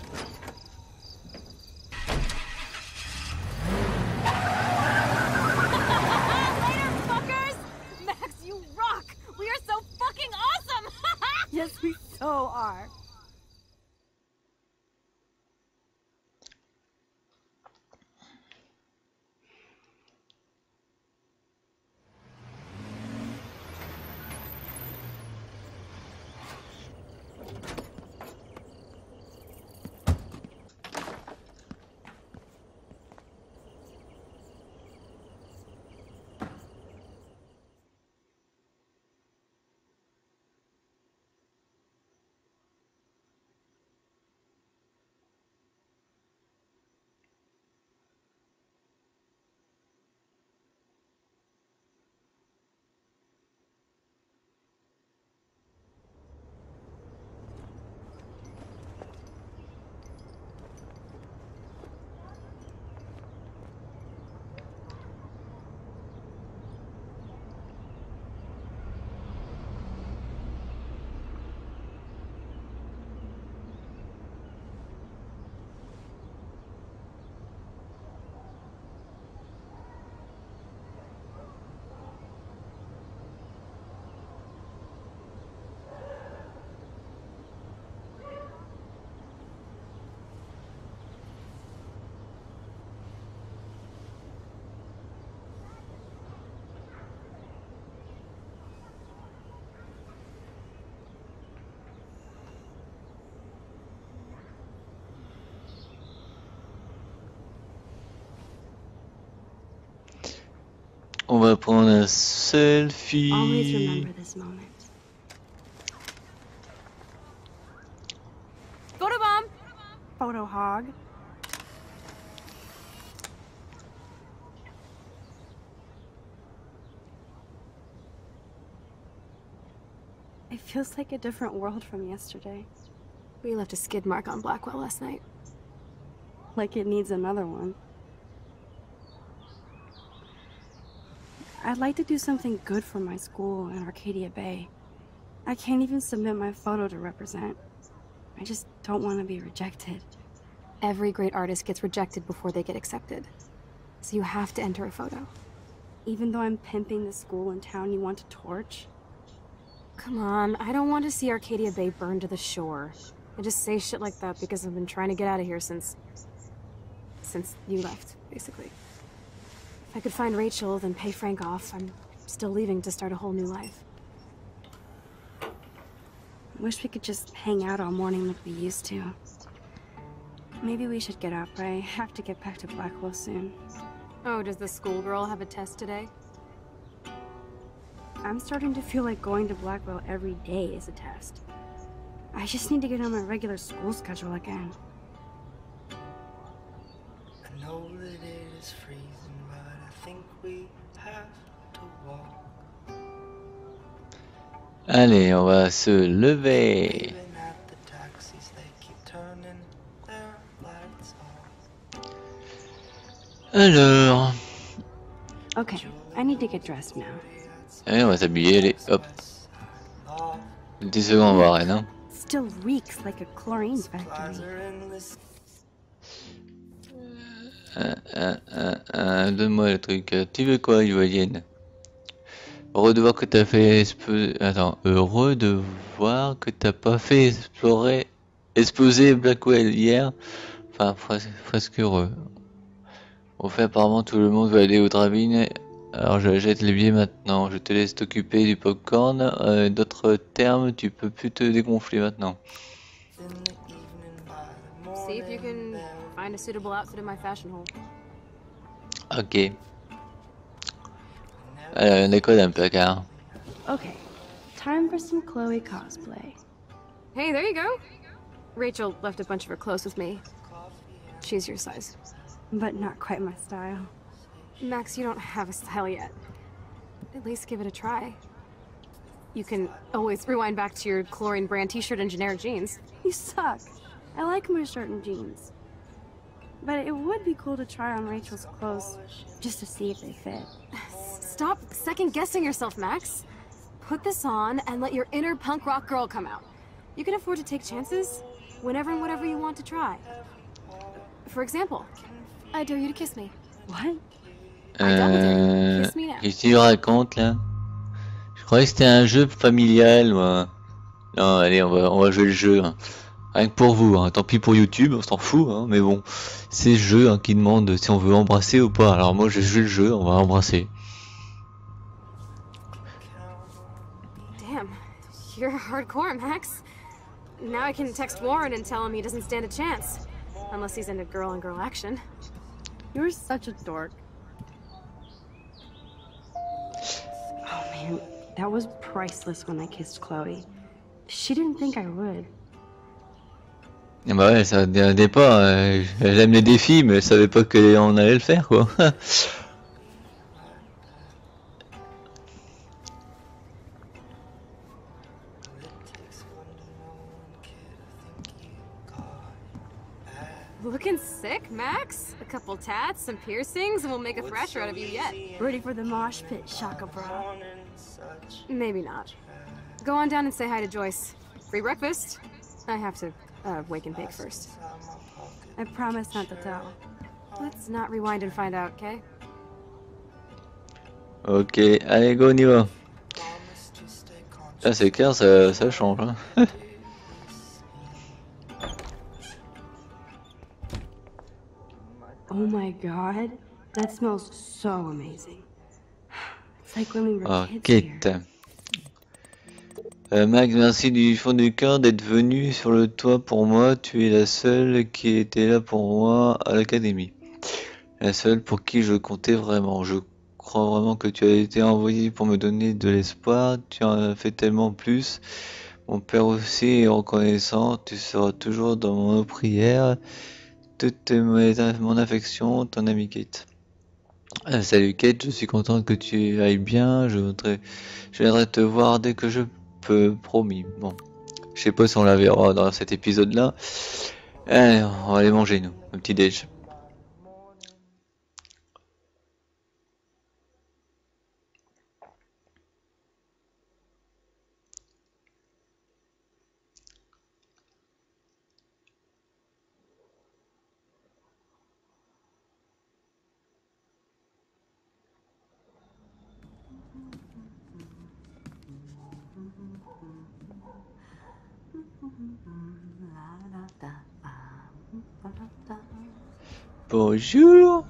Yes, we so are. On va prendre un selfie. Always remember this moment. Photobomb. Photo hog. It feels like a different world from yesterday. We left a skid mark on Blackwell last night. Like it needs another one. I'd like to do something good for my school in Arcadia Bay. I can't even submit my photo to represent. I just don't want to be rejected. Every great artist gets rejected before they get accepted. So you have to enter a photo. Even though I'm pimping the school in town you want to torch? Come on, I don't want to see Arcadia Bay burned to the shore. I just say shit like that because I've been trying to get out of here since you left, basically. If I could find Rachel, then pay Frank off, I'm still leaving to start a whole new life. I wish we could just hang out all morning like we used to. Maybe we should get up. I have to get back to Blackwell soon. Oh, does the schoolgirl have a test today? I'm starting to feel like going to Blackwell every day is a test. I just need to get on my regular school schedule again. Allez, on va se lever. Alors... Okay, I need to get dressed now. Allez, on va s'habiller, allez, hop. 10 secondes, on va arrêter, non? Still reeks like a chlorine factory. Donne-moi le truc. Tu veux quoi, Joalienne? Heureux de voir que t'as fait Attends, heureux de voir que t'as pas fait exploser Blackwell hier. Enfin, presque heureux. Au fait, apparemment, tout le monde veut aller au drive-in. Alors, je jette les billets maintenant. Je te laisse t'occuper du popcorn. D'autres termes, tu peux plus te dégonfler maintenant. See if you can find a suitable outfit in my fashion hole. Ok. On décode un peu, car. Okay, time for some Chloe cosplay. Hey, there you go. Rachel left a bunch of her clothes with me. She's your size. But not quite my style. Max, you don't have a style yet. At least give it a try. You can always rewind back to your chlorine brand t-shirt and generic jeans. You suck. I like my shirt and jeans. But it would be cool to try on Rachel's clothes, just to see if they fit. Stop second-guessing yourself, Max. Put this on and let your inner punk rock girl come out. You can afford to take chances whenever and whatever you want to try. For example, I dare you to kiss me. What? Qu'est-ce que tu racontes là? Je croyais que c'était un jeu familial, moi. Non, allez, on va jouer le jeu. Hein. Rien que pour vous, hein. Tant pis pour YouTube, on s'en fout, hein. Mais bon, c'est le jeu hein, qui demande si on veut embrasser ou pas. Alors moi, j'ai joué le jeu, on va embrasser. Damn, you're hardcore, Max. Now I can text Warren and tell him he doesn't stand a chance. Unless he's into girl-on-girl action. You're such a dork. Oh man, that was priceless when I kissed Chloe. She didn't think I would. Ah bah ouais, ça dépend. Elle aime les défis, mais elle savait pas qu'on allait le faire, quoi. Looking sick, Max? A couple tats, some piercings, and we'll make a thrasher out of you yet. Ready for the mosh pit, Shaka bra. Maybe not. Go on down and say hi to Joyce. Free breakfast. I have to wake and bake first. I promise not to tell. Let's not rewind and find out, okay? Ok, allez go, on y va. Ah c'est clair, ça change. Hein. Oh my god, that smells so amazing. It's like when we were kids here. Max, merci du fond du cœur d'être venu sur le toit pour moi. Tu es la seule qui était là pour moi à l'académie. La seule pour qui je comptais vraiment. Je crois vraiment que tu as été envoyé pour me donner de l'espoir. Tu en as fait tellement plus. Mon père aussi est reconnaissant. Tu seras toujours dans mon prière. Toute mon affection, ton ami Kate. Salut Kate, je suis contente que tu ailles bien. Je viendrai te voir dès que je peux, promis. Bon, je sais pas si on la verra dans cet épisode-là. Allez, on va aller manger nous, un petit déj. Bonjour.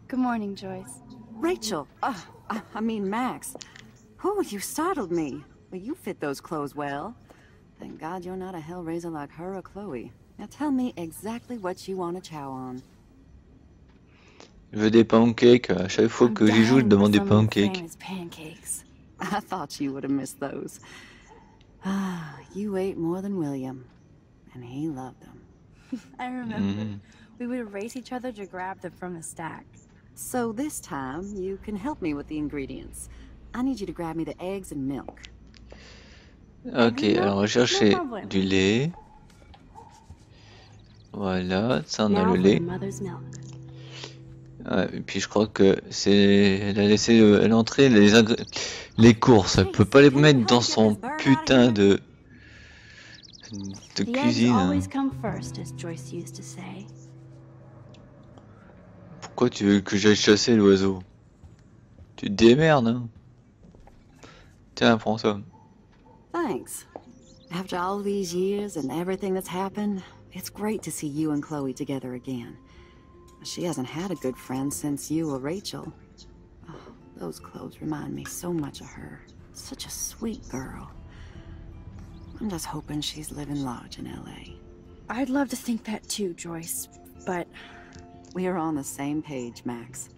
Good morning, Joyce. Rachel! I mean Max. Oh, you startled me. Well, you fit those clothes well. Thank God you're not a hellraiser like her or Chloe. Now tell me exactly what you want to chow on. Je veux des pancakes. À chaque fois que j'y joue, je demande des pancakes. I thought you would have missed those. Ah, you ate more than William. And he loved them. I remember. We would race each other to grab them from the stack. So this time, you can help me with the ingredients. I need you to grab me the eggs and milk. Ok, alors on va chercher du lait. Voilà, ça on a le lait. Ouais, et puis je crois que c'est... Elle a laissé l'entrée, les courses. Elle peut pas les mettre dans son putain de cuisine. Pourquoi tu veux que j'aille chasser l'oiseau? Tu te démerdes, hein? Tiens, prends ça. Thanks. After all these years and everything that's happened, it's great to see you and Chloe together again. She hasn't had a good friend since you or Rachel. Oh, those clothes remind me so much of her. Such a sweet girl. I'm just hoping she's living large in LA. I'd love to think that too, Joyce, but... We're on the same page, Max.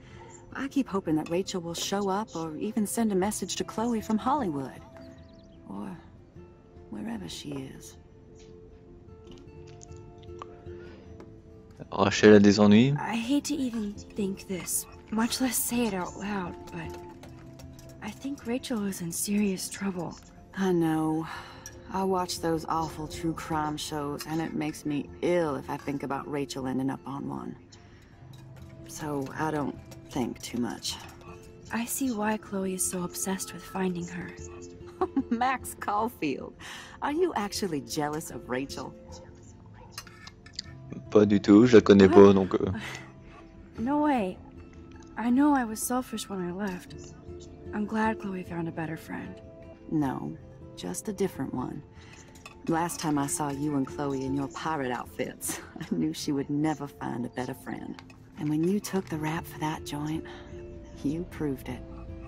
I keep hoping that Rachel will show up or even send a message to Chloe from Hollywood. Or wherever she is. Rachel a des ennuis. I hate to even think this, much less say it out loud, but I think Rachel is in serious trouble. I know. I watch those awful true crime shows, and it makes me ill if I think about Rachel ending up on one. So I don't think too much. I see why Chloe is so obsessed with finding her. Max Caulfield, are you actually jealous of Rachel? Pas du tout, je la connais pas donc. No way. I know I was selfish when I left. I'm glad Chloe found a better friend. No, just a different one. Last time I saw you and Chloe in your pirate outfits, I knew she would never find a better friend. And when you took the rap for that joint, you proved it.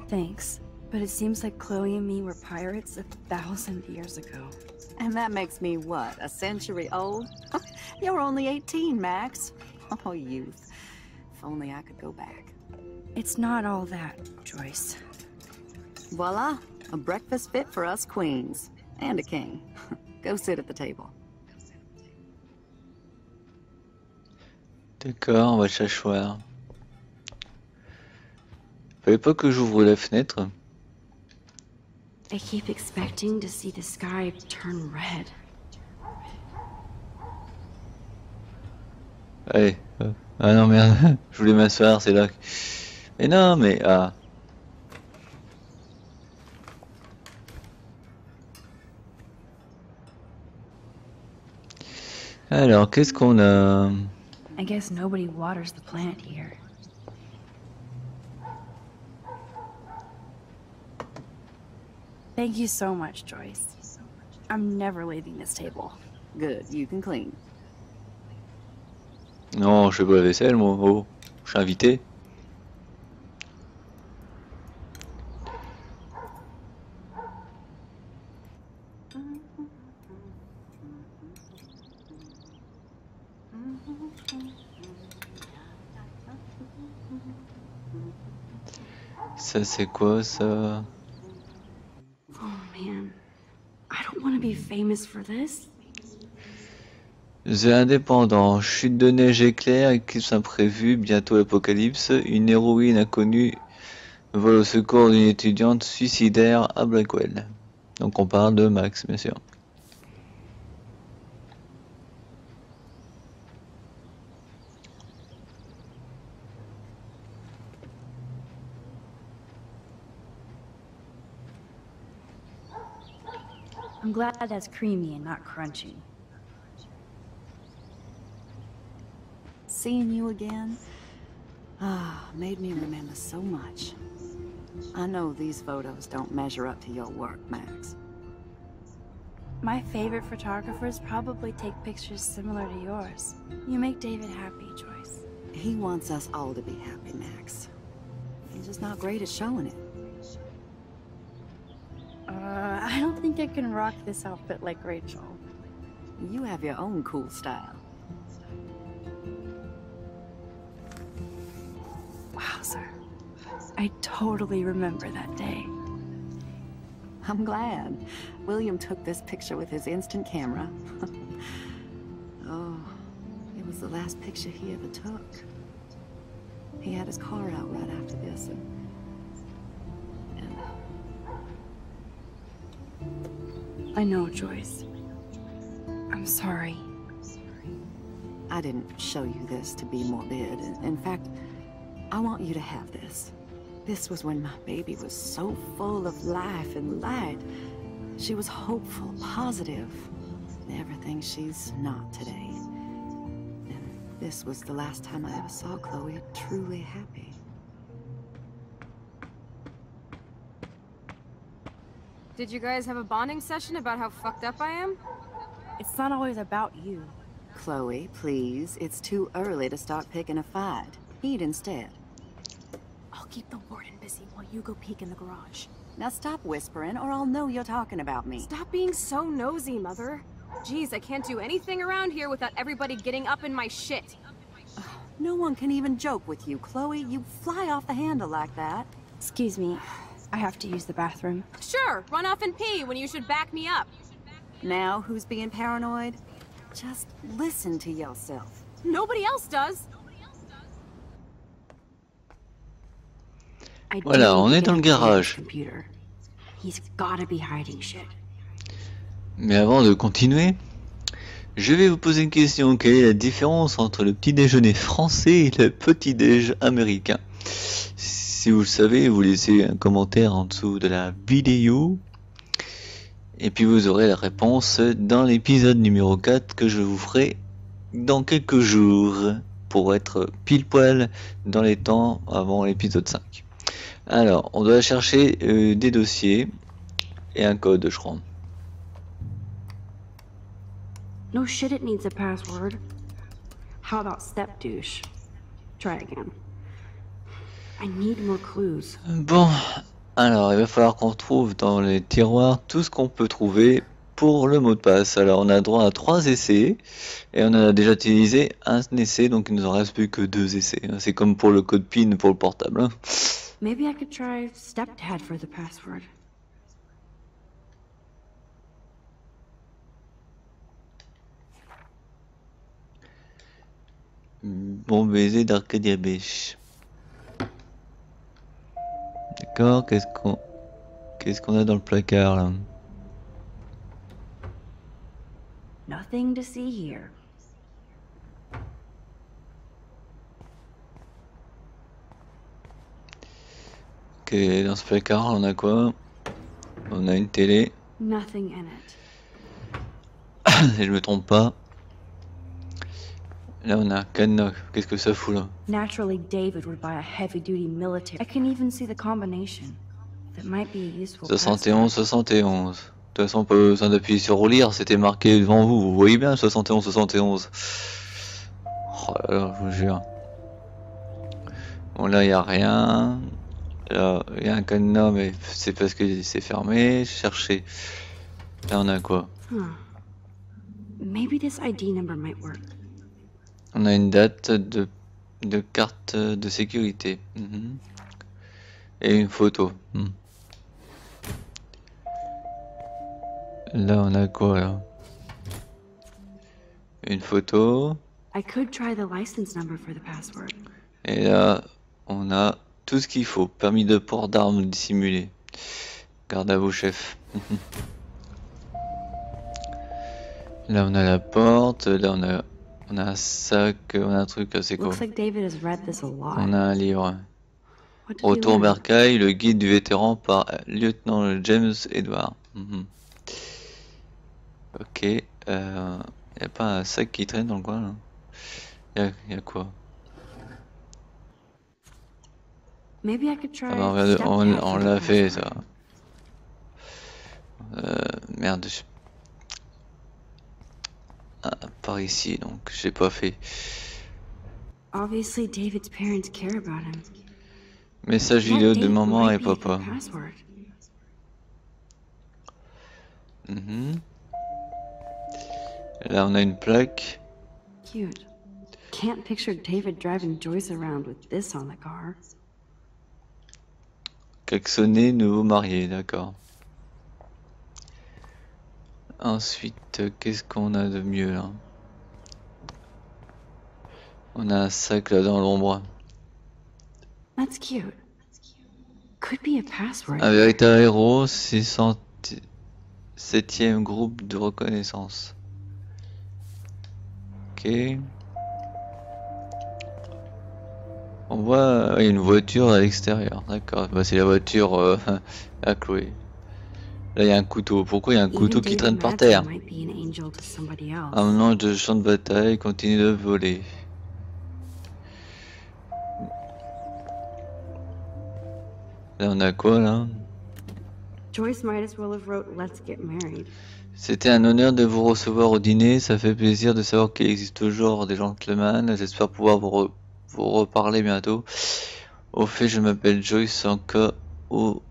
Thanks, but it seems like Chloe and me were pirates 1,000 years ago. And that makes me what, a century old? You're only 18, Max. Oh, youth. If only I could go back. It's not all that, Joyce. Voila, a breakfast fit for us queens. And a king. Go sit at the table. D'accord, on va s'asseoir. Fallait pas que j'ouvre la fenêtre. I keep expecting to see the sky turn red. Allez. Ah non merde, je voulais m'asseoir, c'est là. Mais non, mais ah. Alors, qu'est-ce qu'on a? I guess nobody waters the plant here. Thank you so much, Joyce. I'm never leaving this table. Good, you can clean. Non, je fais pas la vaisselle, moi. Oh, je suis invité. Ça, c'est quoi, ça? Oh man, I don't want to be famous for this. The Indépendant, chute de neige éclair, éclipse imprévue, bientôt apocalypse, une héroïne inconnue vole au secours d'une étudiante suicidaire à Blackwell. Donc on parle de Max, bien sûr. I'm glad that's creamy and not crunchy. Seeing you again, made me remember so much. I know these photos don't measure up to your work, Max. My favorite photographers probably take pictures similar to yours. You make David happy, Joyce. He wants us all to be happy, Max. He's just not great at showing it. I don't think I can rock this outfit like Rachel. You have your own cool style. Wowzer. I totally remember that day. I'm glad. William took this picture with his instant camera. Oh, it was was the last picture he ever took. He had his car out right after this, and I know, Joyce. I'm sorry. I didn't show you this to be morbid. In fact, I want you to have this. This was when my baby was so full of life and light. She was hopeful, positive, everything she's not today. And this was the last time I ever saw Chloe truly happy. Did you guys have a bonding session about how fucked up I am? It's not always about you. Chloe, please. It's too early to start picking a fight. Eat instead. I'll keep the warden busy while you go peek in the garage. Now stop whispering, or I'll know you're talking about me. Stop being so nosy, Mother. Jeez, I can't do anything around here without everybody getting up in my shit. No one can even joke with you, Chloe. You fly off the handle like that. Excuse me. I have to use the bathroom. Sure, run off and pee when you should back me up. Now, who's being paranoid? Just listen to yourself. Nobody else does. Voilà, on est dans le garage. He's gotta be hiding shit. Mais avant de continuer, je vais vous poser une question. Quelle est la différence entre le petit déjeuner français et le petit déj américain? Si vous le savez, vous laissez un commentaire en dessous de la vidéo. Et puis vous aurez la réponse dans l'épisode numéro 4 que je vous ferai dans quelques jours. Pour être pile poil dans les temps avant l'épisode 5. Alors, on doit chercher des dossiers et un code, je crois. No shit, it needs a password. How about step douche? Try again. I need more clues. Bon, alors il va falloir qu'on trouve dans les tiroirs tout ce qu'on peut trouver pour le mot de passe. Alors on a droit à 3 essais et on a déjà utilisé un essai, donc il nous en reste plus que 2 essais. C'est comme pour le code PIN pour le portable. Hein. Maybe I could try stepdad for the password. Bon baiser d'Arcadia Beach. D'accord, qu'est-ce qu'on a dans le placard là? Nothing to see here. Ok, dans ce placard on a quoi? On a une télé. Nothing in it. Si je me trompe pas. Là on a un cadenas. Qu'est-ce que ça fout là? Naturally, David would buy a heavy-duty military. I can even see the combination. That might be a useful. 71, 71. De toute façon, pas besoin d'appuyer sur relire, c'était marqué devant vous. Vous voyez bien 71, 71. Oh là là, je vous jure. Bon, là, il n'y a rien. Là, il y a un cadenas, mais c'est parce que c'est fermé. Cherchez. Là, on a quoi? Maybe this ID number might work. On a une date de carte de sécurité. Et une photo. Là, on a quoi là? Une photo. I could try the license number for the password. Et là, on a tout ce qu'il faut. Permis de port d'armes dissimulé. Garde à vous, chef. Là, on a la porte. Là, on a un sac. On a un truc. C'est quoi? Looks like David has read this a lot. On a un livre. What did he Retour learn? Bercail, le guide du vétéran par lieutenant James Edward. Ok. Y a pas un sac qui traîne dans le coin là? Y a quoi? Maybe I could try. Ah bah, on l'a fait ça. Merde. Ah, par ici donc j'ai pas fait. Obviously, David's parents care about him. Message vidéo de maman et papa. Là on a une plaque. Cute. Can't picture David driving Joyce around with this on the car. Klaxonné, nouveau marié, d'accord. Ensuite, qu'est-ce qu'on a de mieux là? On a un sac là dans l'ombre. That's cute. Could be a password. Un véritable héros, 607e groupe de reconnaissance. Ok. On voit il y a une voiture à l'extérieur. D'accord. Bah, c'est la voiture à Chloé. Là il y a un couteau. Pourquoi il y a un couteau qui traîne par terre? Un ange de champ de bataille continue de voler. Là on a quoi là? Joyce might as well have wrote Let's get married. C'était un honneur de vous recevoir au dîner. Ça fait plaisir de savoir qu'il existe toujours des gentlemen. J'espère pouvoir vous reparler bientôt. Au fait, je m'appelle Joyce en cas où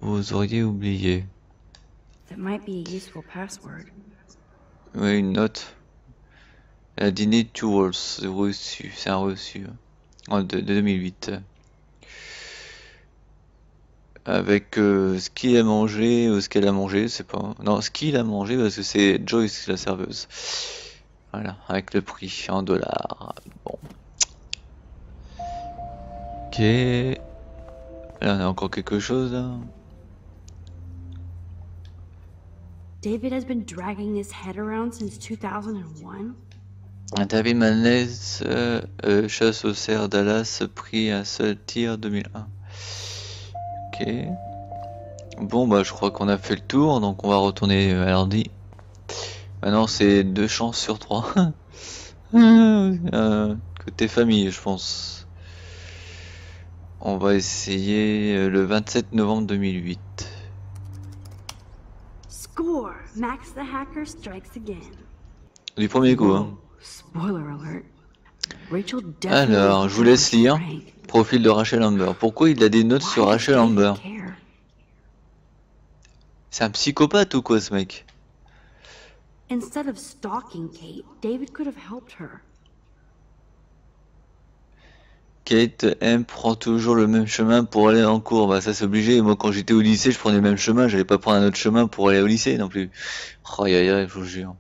vous auriez oublié. That might be a useful password. Oui, une note. La dîner Tools, reçu. C'est un reçu. De 2008. Avec ce qu'il a mangé ou ce qu'elle a mangé, c'est pas. Non, ce qu'il a mangé parce que c'est Joyce la serveuse. Voilà, avec le prix en dollars. Bon. Ok. Là, on a encore quelque chose là. David has been dragging his head around since 2001. David Manez, chasse au cerf Dallas, pris un seul tir 2001. Ok. Bon bah je crois qu'on a fait le tour, donc on va retourner à l'ordi. Maintenant c'est 2 chances sur 3. Côté famille je pense. On va essayer le 27 novembre 2008. Score! Max the hacker strikes again. Du premier coup hein. Spoiler alert. Rachel Alors, je vous laisse lire. Profil de Rachel Amber. Pourquoi il a des notes sur Rachel Amber? C'est un psychopathe ou quoi ce mec? Instead of stalking Kate, David could have helped her. Kate M prend toujours le même chemin pour aller en cours. Bah ça c'est obligé. Moi quand j'étais au lycée, je prenais le même chemin. J'allais pas prendre un autre chemin pour aller au lycée non plus. Oh aïe aïe, je vous jure.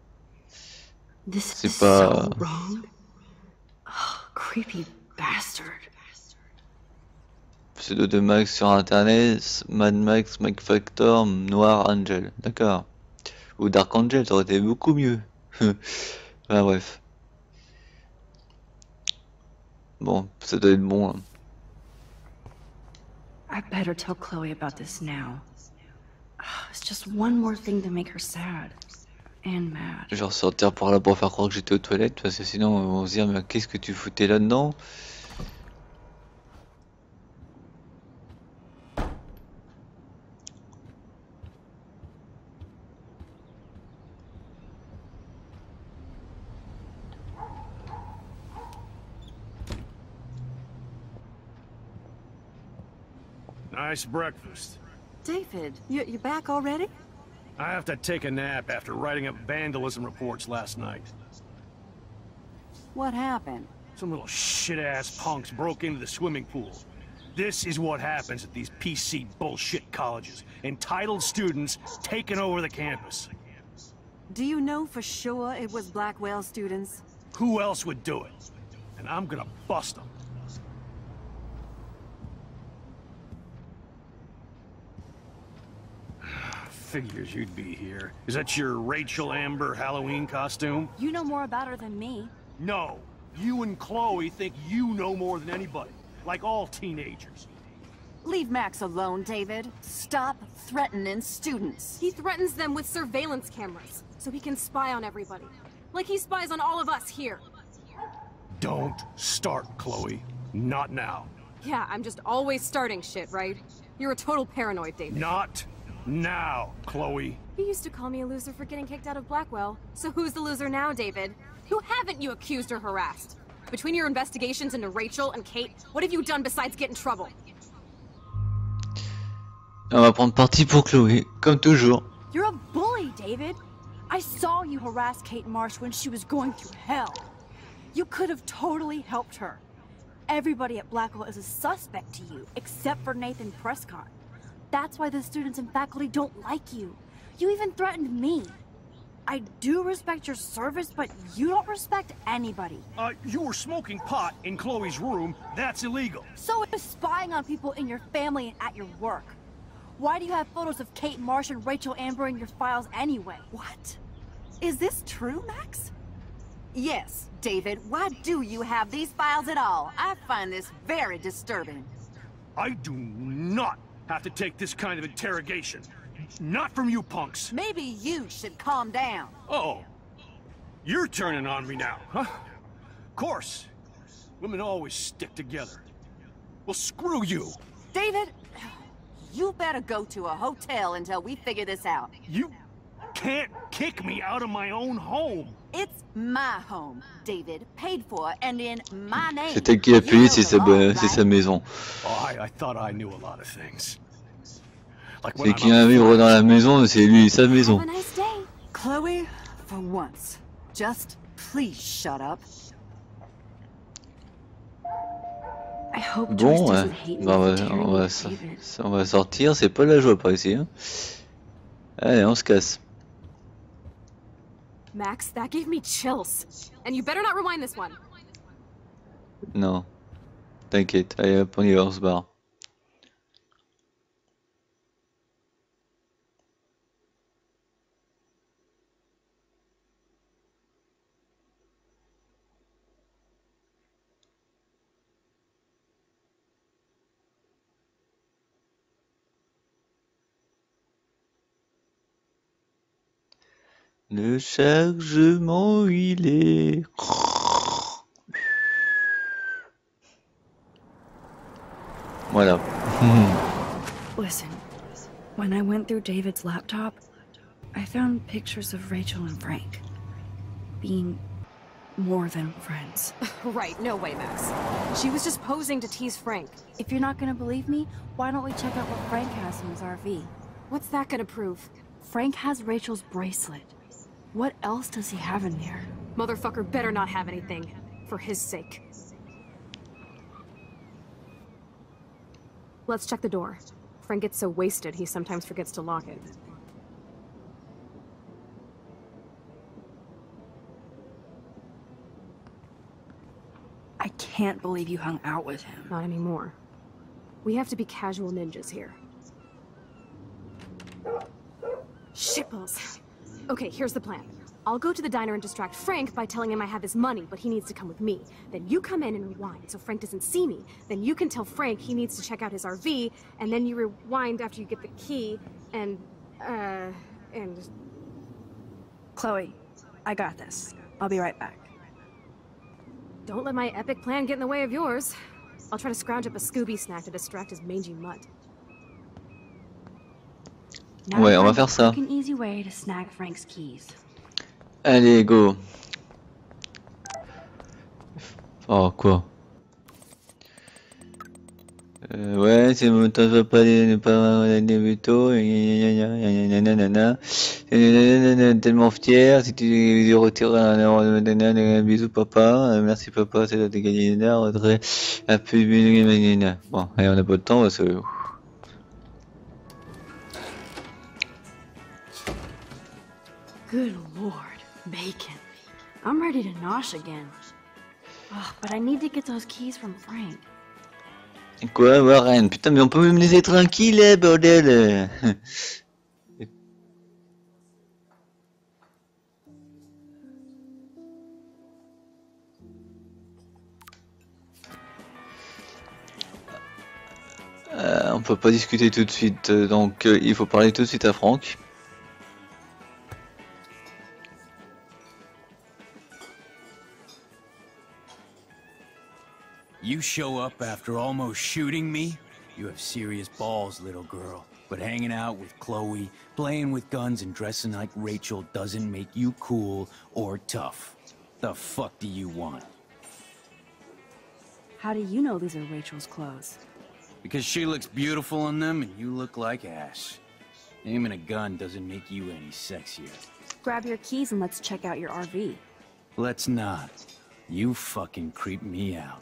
C'est pas... Creepy bastard. Pseudo de Max sur internet, Mad Max, Mac Factor, Noir Angel, d'accord. Ou Dark Angel, ça aurait été beaucoup mieux. Enfin bref. Bon, ça doit être bon. Hein. I better tell Chloe about this now. It's just one more thing to make her sad. And mad. Je vais ressortir par là pour faire croire que j'étais aux toilettes, parce que sinon on va se dire mais qu'est-ce que tu foutais là-dedans? Nice breakfast. David, you're back already? I have to take a nap after writing up vandalism reports last night. What happened? Some little shit-ass punks broke into the swimming pool. This is what happens at these PC bullshit colleges. Entitled students taking over the campus. Do you know for sure it was Blackwell students? Who else would do it? And I'm gonna bust them. Figures you'd be here. Is that your Rachel Amber Halloween costume? You know more about her than me. No. You and Chloe think you know more than anybody. Like all teenagers. Leave Max alone, David. Stop threatening students. He threatens them with surveillance cameras, so he can spy on everybody. Like he spies on all of us here. Don't start, Chloe. Not now. Yeah, I'm just always starting shit, right? You're a total paranoid, David. Not now, Chloe. You used to call me a loser for getting kicked out of Blackwell. So who's the loser now, David? Who haven't you accused or harassed? Between your investigations into Rachel and Kate, what have you done besides get in trouble? On va prendre parti pour Chloé, comme toujours. You're a bully, David. I saw you harass Kate Marsh when she was going through hell. You could have totally helped her. Everybody at Blackwell is a suspect to you, except for Nathan Prescott. That's why the students and faculty don't like you. You even threatened me. I do respect your service, but you don't respect anybody. You were smoking pot in Chloe's room. That's illegal. So is spying on people in your family and at your work. Why do you have photos of Kate Marsh and Rachel Amber in your files anyway? What? Is this true, Max? Yes, David, why do you have these files at all? I find this very disturbing. I do not have to take this kind of interrogation. Not from you punks. Maybe you should calm down. Oh, you're turning on me now, huh? Of course. Women always stick together. Well, screw you. David, you better go to a hotel until we figure this out. You can't kick me out of my own home. It's my home, David, paid for and in my name. C'est elle qui a payé, c'est sa maison. Oh, I thought I knew a lot of things. C'est qui a un vivre dans la maison, c'est lui, sa maison. Have a nice day. Chloe, for once, just please shut up. I hope Bon, Joyce ouais. doesn't hate me for tearing David. On va sortir, c'est pas la joie par ici. Hein. Allez, on se casse. Max, that gave me chills. And you better not rewind this one. Non. T'inquiète, allez hop, on y va, on se barre. Le chargement, il est... Voilà. Listen, when I went through David's laptop, I found pictures of Rachel and Frank being more than friends. Right, no way, Max. She was just posing to tease Frank. If you're not gonna believe me, why don't we check out what Frank has in his RV? What's that gonna prove? Frank has Rachel's bracelet. What else does he have in there? Motherfucker better not have anything. For his sake. Let's check the door. Frank gets so wasted, he sometimes forgets to lock it. I can't believe you hung out with him. Not anymore. We have to be casual ninjas here. Shitballs. Okay, here's the plan. I'll go to the diner and distract Frank by telling him I have his money, but he needs to come with me. Then you come in and rewind, so Frank doesn't see me. Then you can tell Frank he needs to check out his RV, and then you rewind after you get the key, and... Chloe, I got this. I'll be right back. Don't let my epic plan get in the way of yours. I'll try to scrounge up a Scooby snack to distract his mangy mutt. Ouais, on va faire ça. An easy way to snag Frank's keys. Allez, go. Oh, quoi? Ouais, c'est mon temps, je veux pas ne pas aller tôt. Tellement fier. Si tu retires un bisou, papa. Merci, papa. C'est la gagné un peu. Bon, allez, on n'a pas de temps parce que. Good lord, bacon. I'm ready to nosh again. Oh, but I need to get those keys from Frank. Quoi, Warren? Putain, mais on peut même me laisser tranquille, bordel! On peut pas discuter tout de suite, donc il faut parler tout de suite à Frank. You show up after almost shooting me? You have serious balls, little girl. But hanging out with Chloe, playing with guns and dressing like Rachel doesn't make you cool or tough. The fuck do you want? How do you know these are Rachel's clothes? Because she looks beautiful in them and you look like ass. Aiming a gun doesn't make you any sexier. Grab your keys and let's check out your RV. Let's not. You fucking creep me out.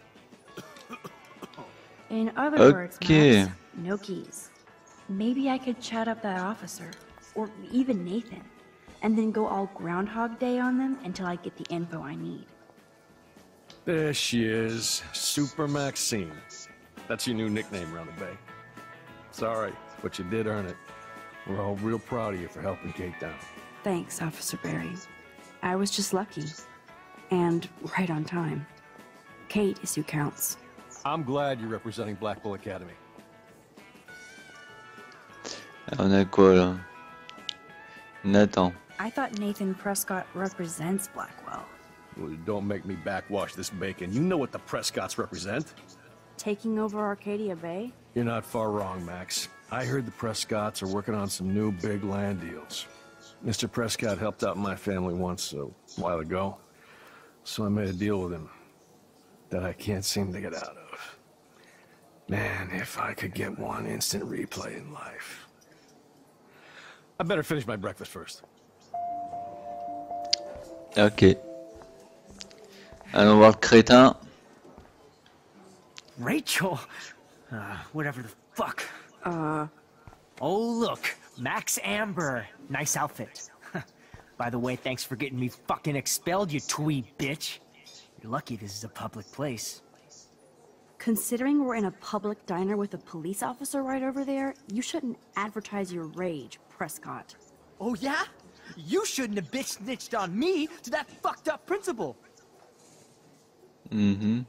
In other words, Max, no keys. Maybe I could chat up that officer, or even Nathan. and then go all Groundhog Day on them until I get the info I need. There she is, Super Maxine. That's your new nickname around the bay. Sorry, but you did earn it. We're all real proud of you for helping Kate down. Thanks, Officer Barry. I was just lucky. And right on time. Kate is who counts. I'm glad you're representing Blackpool Academy. On a quoi là? Nathan. I thought Nathan Prescott represents Blackwell. Well, don't make me backwash this bacon. You know what the Prescotts represent. Taking over Arcadia Bay? You're not far wrong, Max. I heard the Prescotts are working on some new big land deals. Mr. Prescott helped out my family once a while ago, so I made a deal with him that I can't seem to get out of. Man, if I could get one instant replay in life. I better finish my breakfast first. Ok. Allons voir le crétin. Rachel? Whatever the fuck. Oh, look. Max Amber. Nice outfit. By the way, thanks for getting me fucking expelled, you twee bitch. You're lucky this is a public place. Considering we're in a public diner with a police officer right over there, you shouldn't advertise your rage, Prescott. Oh, yeah? You shouldn't have bitch snitched on me to that fucked up principal. Mhm.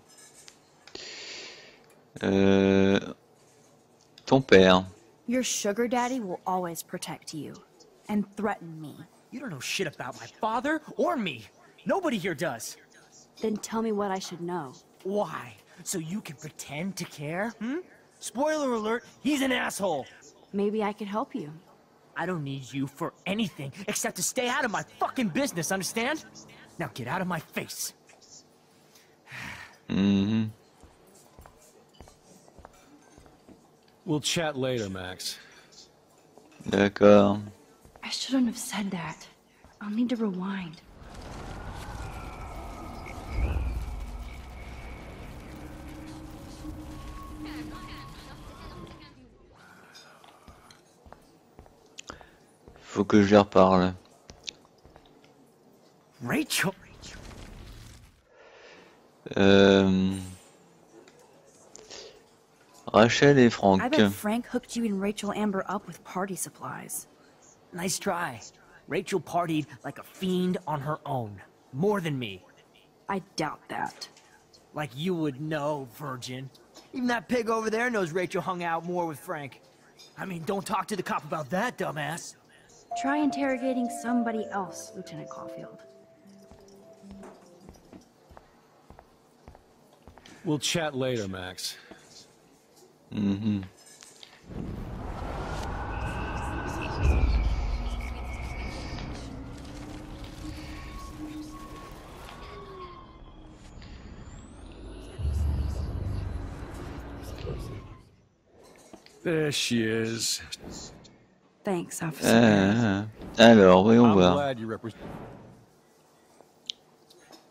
Ton père. Your sugar daddy will always protect you. And threaten me. You don't know shit about my father or me. Nobody here does. Then tell me what I should know. Why? So you can pretend to care? Spoiler alert, he's an asshole. Maybe I could help you. I don't need you for anything except to stay out of my fucking business, understand? Now get out of my face. Mhm. We'll chat later, Max. D'accord. I shouldn't have said that. I'll need to rewind. Faut que je leur parle. Rachel. Rachel et Frank. I bet Frank hooked you and Rachel Amber up with party supplies. Nice try. Rachel partied like a fiend on her own. More than me. I doubt that. Like you would know, virgin. Even that pig over there knows Rachel hung out more with Frank. I mean, don't talk to the cop about that, dumbass. Try interrogating somebody else, Lieutenant Caulfield. We'll chat later, Max. Mhm. There she is. Thanks, officer. Alors, voyons I'm voir. glad you represent.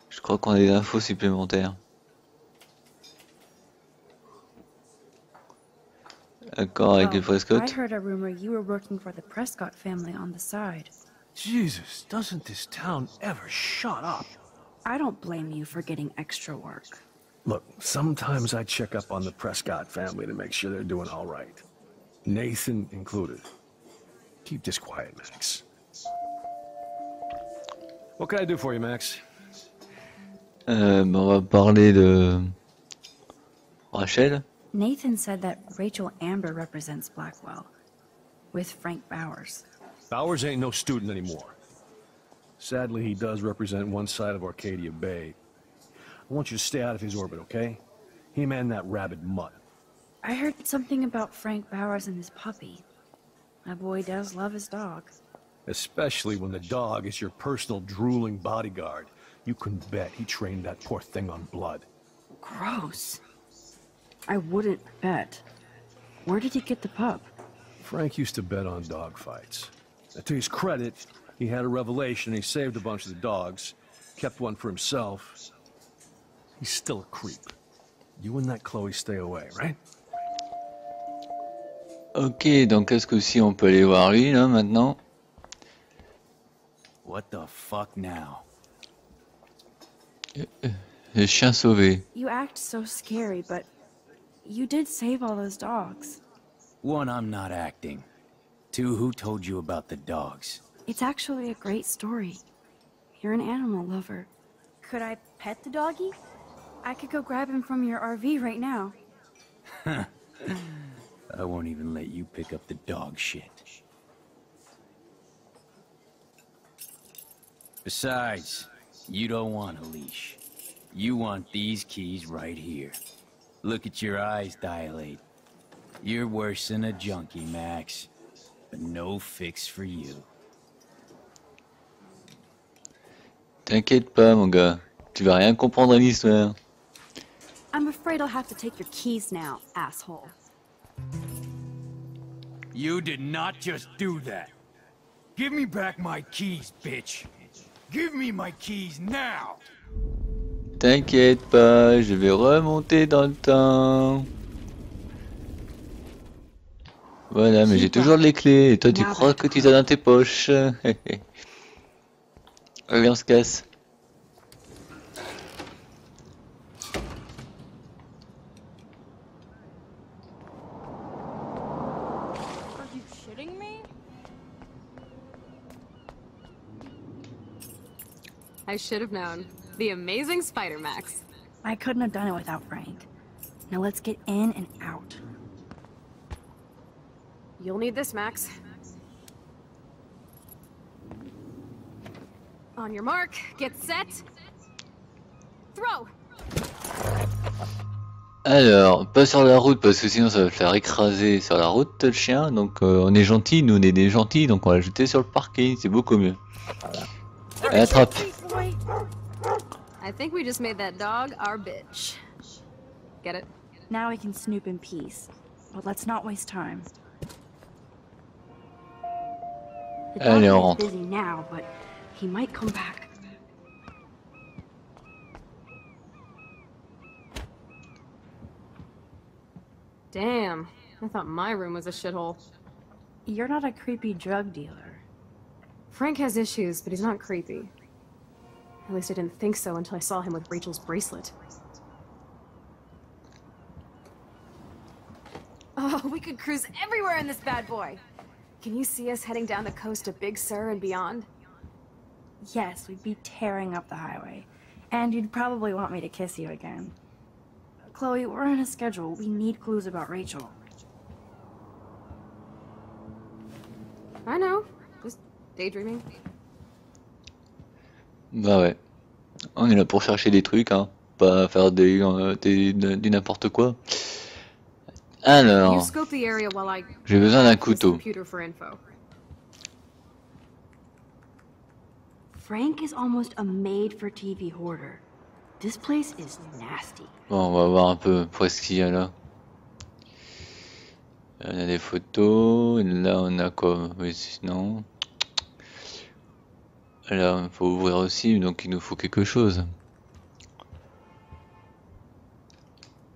Je crois qu'on a des infos supplémentaires. D'accord, avec les I Prescott. heard a rumor you were working for the Prescott family on the side. Jesus, doesn't this town ever shut up? I don't blame you for getting extra work. Look, sometimes I check up on the Prescott family to make sure they're doing all right. Nathan included. Keep this quiet, Max. What can I do for you, Max? On va parler de Rachel. Nathan said that Rachel Amber represents Blackwell, with Frank Bowers. Bowers ain't no student anymore. Sadly, he does represent one side of Arcadia Bay. I want you to stay out of his orbit, okay? Him and that rabid mutt. I heard something about Frank Bowers and his puppy. My boy does love his dog. Especially when the dog is your personal drooling bodyguard. You can bet he trained that poor thing on blood. Gross. I wouldn't bet. Where did he get the pup? Frank used to bet on dog fights. Now, to his credit, he had a revelation. He saved a bunch of the dogs, kept one for himself. He's still a creep. You and that Chloe stay away, right? Ok, donc est-ce que si on peut aller voir lui là maintenant? What the fuck now? Les chiens sauvés. You act so scary, but you did save all those dogs. One, I'm not acting. Two, who told you about the dogs? It's actually a great story. You're an animal lover. Could I pet the doggy? I could go grab him from your RV right now. I won't even let you pick up the dog shit. Besides, you don't want a leash. You want these keys right here. Look at your eyes dilate. You're worse than a junkie, Max. But no fix for you. T'inquiète pas, mon gars. Tu vas rien comprendre à l'histoire. I'm afraid I'll have to take your keys now, asshole. You did not just do that. Give me back my keys, bitch. Give me my keys now. T'inquiète pas, je vais remonter dans le temps. Voilà, mais j'ai toujours les clés. Et toi, tu crois que tu les as dans tes poches. Allez, on se casse. Are you shitting me? I should have known. The amazing Spider-Max. I couldn't have done it without Frank. Now let's get in and out. You'll need this, Max. On your mark, get set. Throw! Alors, pas sur la route parce que sinon ça va le faire écraser sur la route le chien. Donc on est gentil, nous on est des gentils, donc on va le jeter sur le parking, c'est beaucoup mieux. Allez, attrape. I think we just made that dog our bitch. Get it? Now we can snoop in peace. But let's not waste time. The Allez, on dog rentre. is busy now, but he might come back. Damn, I thought my room was a shithole. You're not a creepy drug dealer. Frank has issues, but he's not creepy. At least I didn't think so until I saw him with Rachel's bracelet. Oh, we could cruise everywhere in this bad boy. Can you see us heading down the coast to Big Sur and beyond? Yes, we'd be tearing up the highway. And you'd probably want me to kiss you again. Chloe, we're on a schedule. We need clues about Rachel. I know. Just daydreaming. Bah ouais. On est là pour chercher des trucs, hein. Pas faire du n'importe quoi. Alors, You scope the area while I j'ai besoin d'un use the couteau. computer for info. Frank is almost a made-for-TV hoarder. This place is nasty. Bon, on va voir un peu ce qu'il y a là. On a des photos. Là, on a quoi? Oui, sinon. Là, il faut ouvrir aussi, donc il nous faut quelque chose.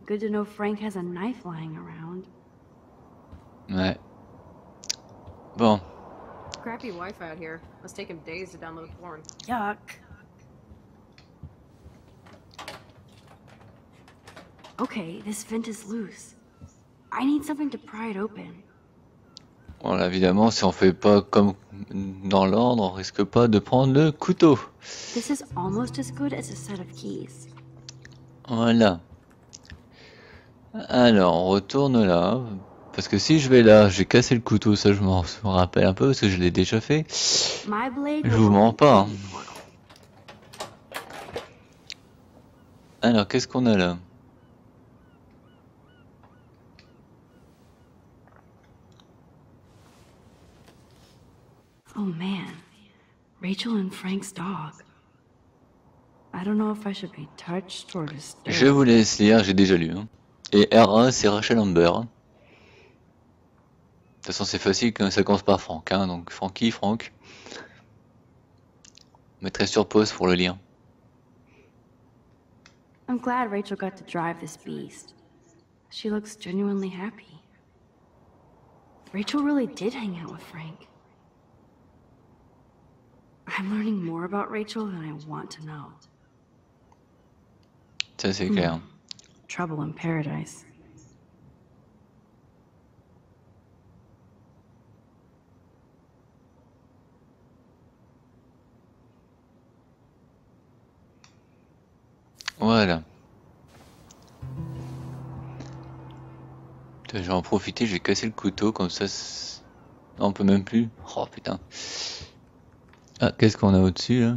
Good to know Frank has a knife lying around. Ouais. Bon. Crappy Wi-Fi out here. Must take him days to download porn. Yuck. Okay, this vent is loose. I need something to pry it open. Bon, là, évidemment, si on fait pas comme dans l'ordre, on risque pas de prendre le couteau. This is almost as good as a set of keys. Voilà. Alors, on retourne là. Parce que si je vais là, j'ai cassé le couteau, ça je m'en rappelle un peu parce que je l'ai déjà fait. My blade Je vous mens pas. Hein. Alors, qu'est-ce qu'on a là? Oh man, Rachel and Frank's dog. I don't know if I should be touched or disturbed. Je vous laisse lire, j'ai déjà lu. Hein. Et R1, c'est Rachel Amber. De toute façon, c'est facile quand ça commence par Franck. Hein, donc, Franck. Je mettrai sur pause pour le lire. I'm glad Rachel got to drive this beast. She looks genuinely happy. Rachel really did hang out with Frank. I'm learning more about Rachel than I want to know. Ça c'est clair. Trouble in paradise. Voilà. Je vais en profiter, je vais casser le couteau comme ça. Non, on peut même plus. Oh putain. Ah, qu'est-ce qu'on a au-dessus là?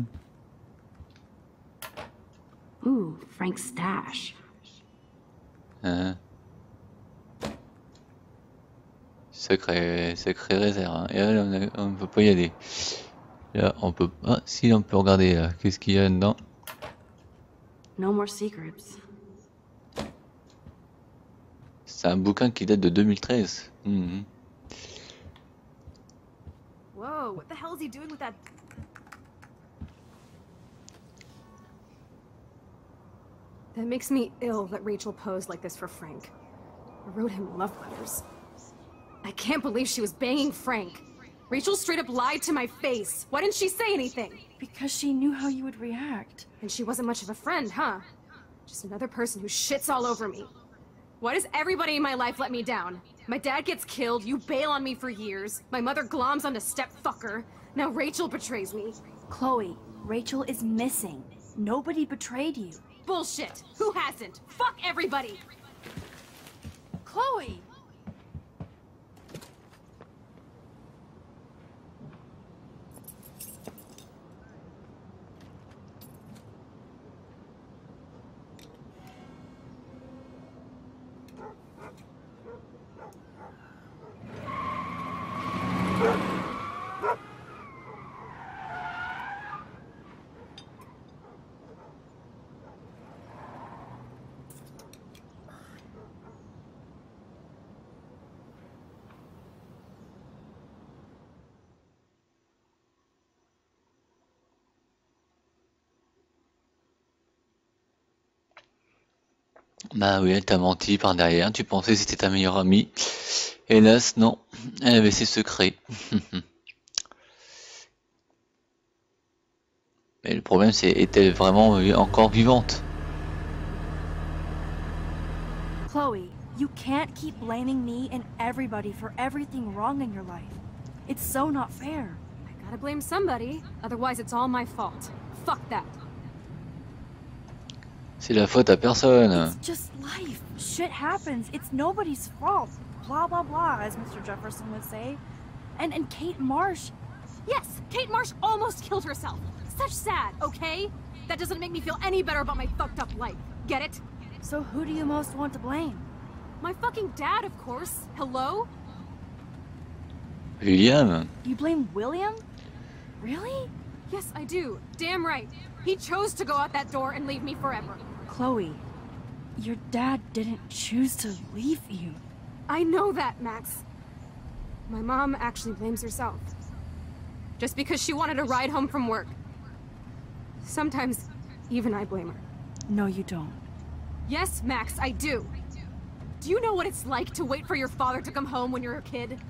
Ooh, Frank's stash. Sacré réserve. Hein. Et là, on peut pas y aller. Là, on peut. Ah, si, on peut regarder là. Qu'est-ce qu'il y a dedans? No more secrets. C'est un bouquin qui date de 2013. Whoa, what the hell is he doing with that? That makes me ill that Rachel posed like this for Frank. I wrote him love letters. I can't believe she was banging Frank. Rachel straight up lied to my face. Why didn't she say anything? Because she knew how you would react. And she wasn't much of a friend, huh? Just another person who shits all over me. Why does everybody in my life let me down? My dad gets killed, you bail on me for years, my mother gloms onto stepfucker, now Rachel betrays me. Chloe, Rachel is missing. Nobody betrayed you. Bullshit! Who hasn't? Fuck everybody! Chloe! Bah oui, elle t'a menti par derrière. Tu pensais que c'était ta meilleure amie. Hélas, non. Elle avait ses secrets. Mais le problème, c'est est-elle vraiment encore vivante? Chloe, you can't keep blaming me and everybody for everything wrong in your life. It's so not fair. I gotta blame somebody, otherwise it's all my fault. Fuck that. C'est la faute à personne. It's just life. Shit happens. It's nobody's fault. Blah, blah, blah, as Mr. Jefferson would say. And Kate Marsh... Yes, Kate Marsh almost killed herself. Such sad, okay? That doesn't make me feel any better about my fucked up life. Get it? So who do you most want to blame? My fucking dad, of course. Hello? William? You blame William? Really? Yes, I do. Damn right. He chose to go out that door and leave me forever. Chloe, your dad didn't choose to leave you. I know that, Max. My mom actually blames herself. Just because she wanted a ride home from work. Sometimes, even I blame her. No, you don't. Yes, Max, I do. Do you know what it's like to wait for your father to come home when you're a kid?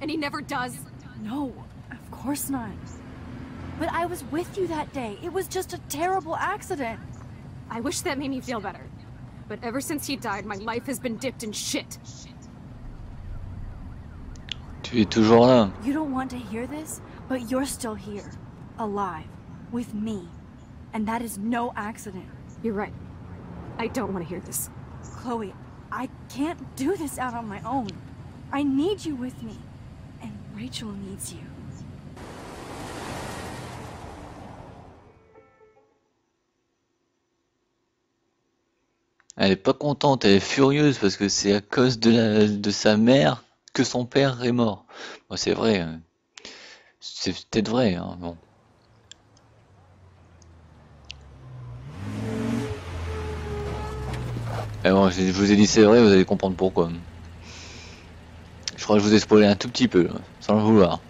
And he never does? No, of course not. But I was with you that day. It was just a terrible accident. I wish that made me feel better. But ever since he died, my life has been dipped in shit. Tu es toujours là. You don't want to hear this, but you're still here. Alive. With me. And that is no accident. You're right. I don't want to hear this. Chloe, I can't do this out on my own. I need you with me. And Rachel needs you. Elle est pas contente, elle est furieuse parce que c'est à cause de sa mère que son père est mort. Bon, c'est vrai. C'est peut-être vrai, hein, bon. Mais bon, je vous ai dit c'est vrai, vous allez comprendre pourquoi. Je crois que je vous ai spoilé un tout petit peu, sans le vouloir.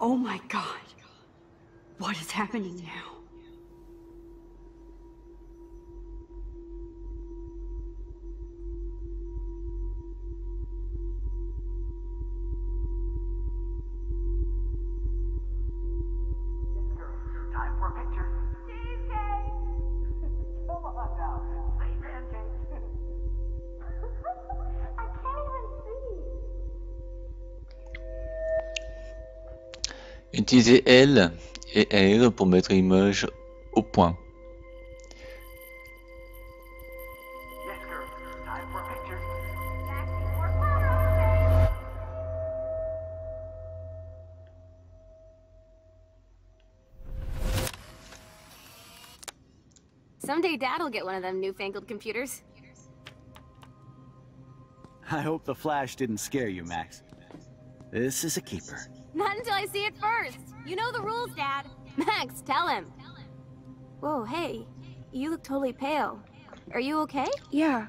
Oh my god. What is happening now? Time for a picture. Cheesecake! Come on now. Say pancakes. I can't even see. Utilisez L et R pour mettre l'image au point. Yes, girl. Time for a picture. Someday Dad'll get one of them newfangled computers. I hope the flash didn't scare you, Max. This is a keeper. Not until I see it first. You know the rules, Dad. Max, tell him. Whoa, hey. You look totally pale. Are you okay? Yeah,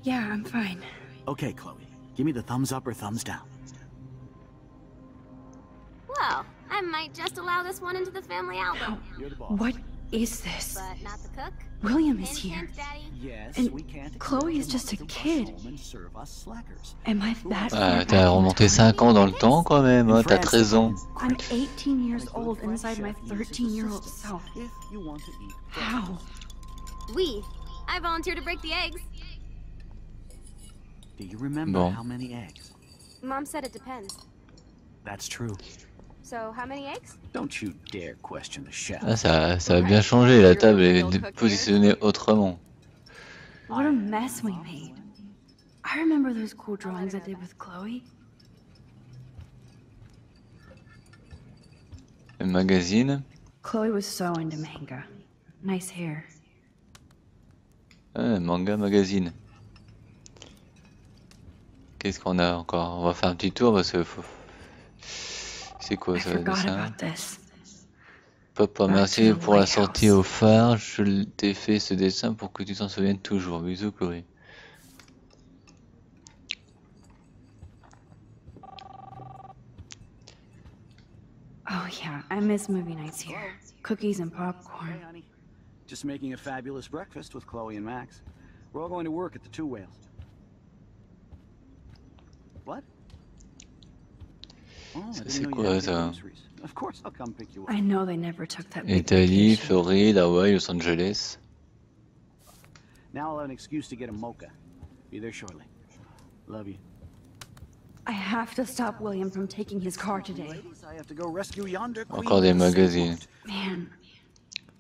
yeah, I'm fine. Okay, Chloe. Give me the thumbs up or thumbs down. Well, I might just allow this one into the family album. What is this? But not the cook. William is Hint, here. hint, Daddy. Yes, And we can't Chloe is just a kid. Am I that far Ah, back t'as in remonté time? 5 ans dans le temps quand même, hein, t'as 13 ans. I'm 18 years old inside my 13-year-old self. How? I volunteer to break the eggs. Do you remember Bon. how many eggs? Mom said it depends. That's true. So, how many eggs? Don't you dare question the chef. Ah, ça a bien changé, la table est positionnée autrement. What a mess we made. I remember those cool drawings I did with Chloe. Le magazine. Chloe was so into manga. Nice hair. Ah, manga magazine. Qu'est-ce qu'on a encore? On va faire un petit tour parce que c'est quoi I ça, le forgot dessin? about this. Papa, merci pour la sortie au phare. Je t'ai fait ce dessin pour que tu t'en souviennes toujours. Bisous, Chloé. Oh yeah, I miss movie nights here. Cookies and popcorn. Hey, honey. Just making a fabulous breakfast with Chloe and Max. We're all going to work at the Two Whales. What? Oh, I Ça, didn't c'est know you quoi had ça? groceries. Of course, I'll come pick you up. I know they never took that big Italie, vacation. Floride, Hawaï, Los Angeles. Now I'll have an excuse to get a mocha. Be there shortly. Love you. I have to stop William from taking his car today. Ladies, I have to go rescue yonder queen Encore des of the magazines. Man,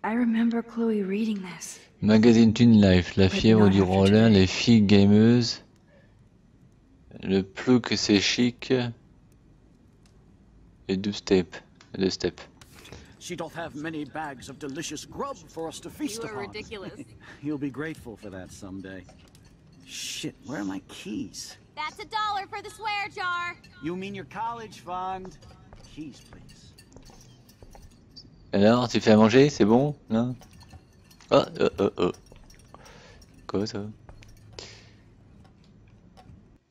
I remember Chloe reading this. Magazine Teen Life, la fièvre du roller, les filles gameuses. Le plus que c'est chic. Et dubstep. Le step. She doth have many bags of delicious grub for us to feast You are upon. ridiculous. You'll be grateful for that someday. Shit, where are my keys? That's $1 for the swear jar. You mean your college fund? Keys, please. Alors, tu fais à manger? C'est bon? Non? Oh. Quoi ça?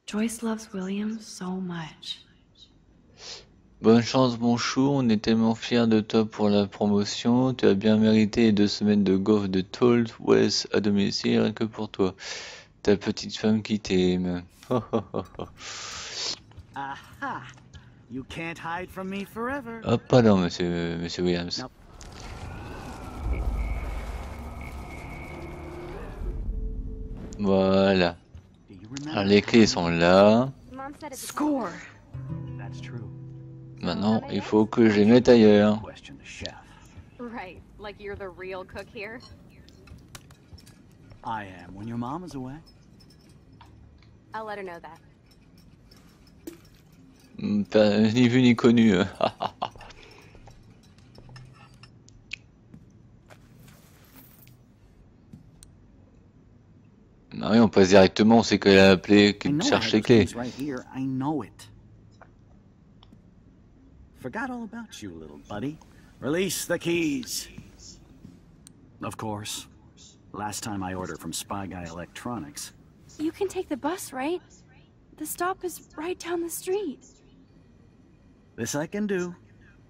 Joyce loves William so much. Bonne chance mon chou, on est tellement fiers de toi pour la promotion. Tu as bien mérité les 2 semaines de golf de Told West à domicile rien que pour toi. Ta petite femme qui t'aime. Aha! You can't hide from me forever. Hop, pardon, monsieur Williams. Nope. Voilà. Alors les clés sont là. Mom said it's Score. That's true. Maintenant, il faut que je les mette ailleurs. Question the chef. right. Like you're the real cook here. I am when your mom is away. I'll let her know that. Ni vu ni connu. Ah oui, on passe directement, on sait qu'elle a appelé, qu'elle cherche les clés. Right here, I know it. Forgot all about you, little buddy. Release the keys. Of course. Last time I ordered from Spy Guy Electronics. You can take the bus, right? The stop is right down the street. This I can do.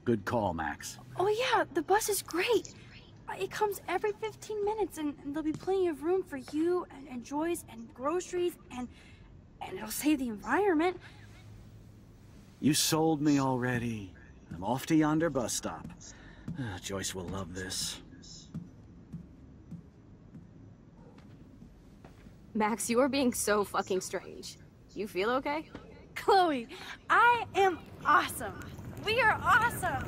Good call, Max. Oh yeah, the bus is great. It comes every 15 minutes and there'll be plenty of room for you and Joyce and groceries and it'll save the environment. You sold me already. I'm off to yonder bus stop. Joyce will love this. Max, you are being so fucking strange. You feel okay? Chloe, I am awesome. We are awesome.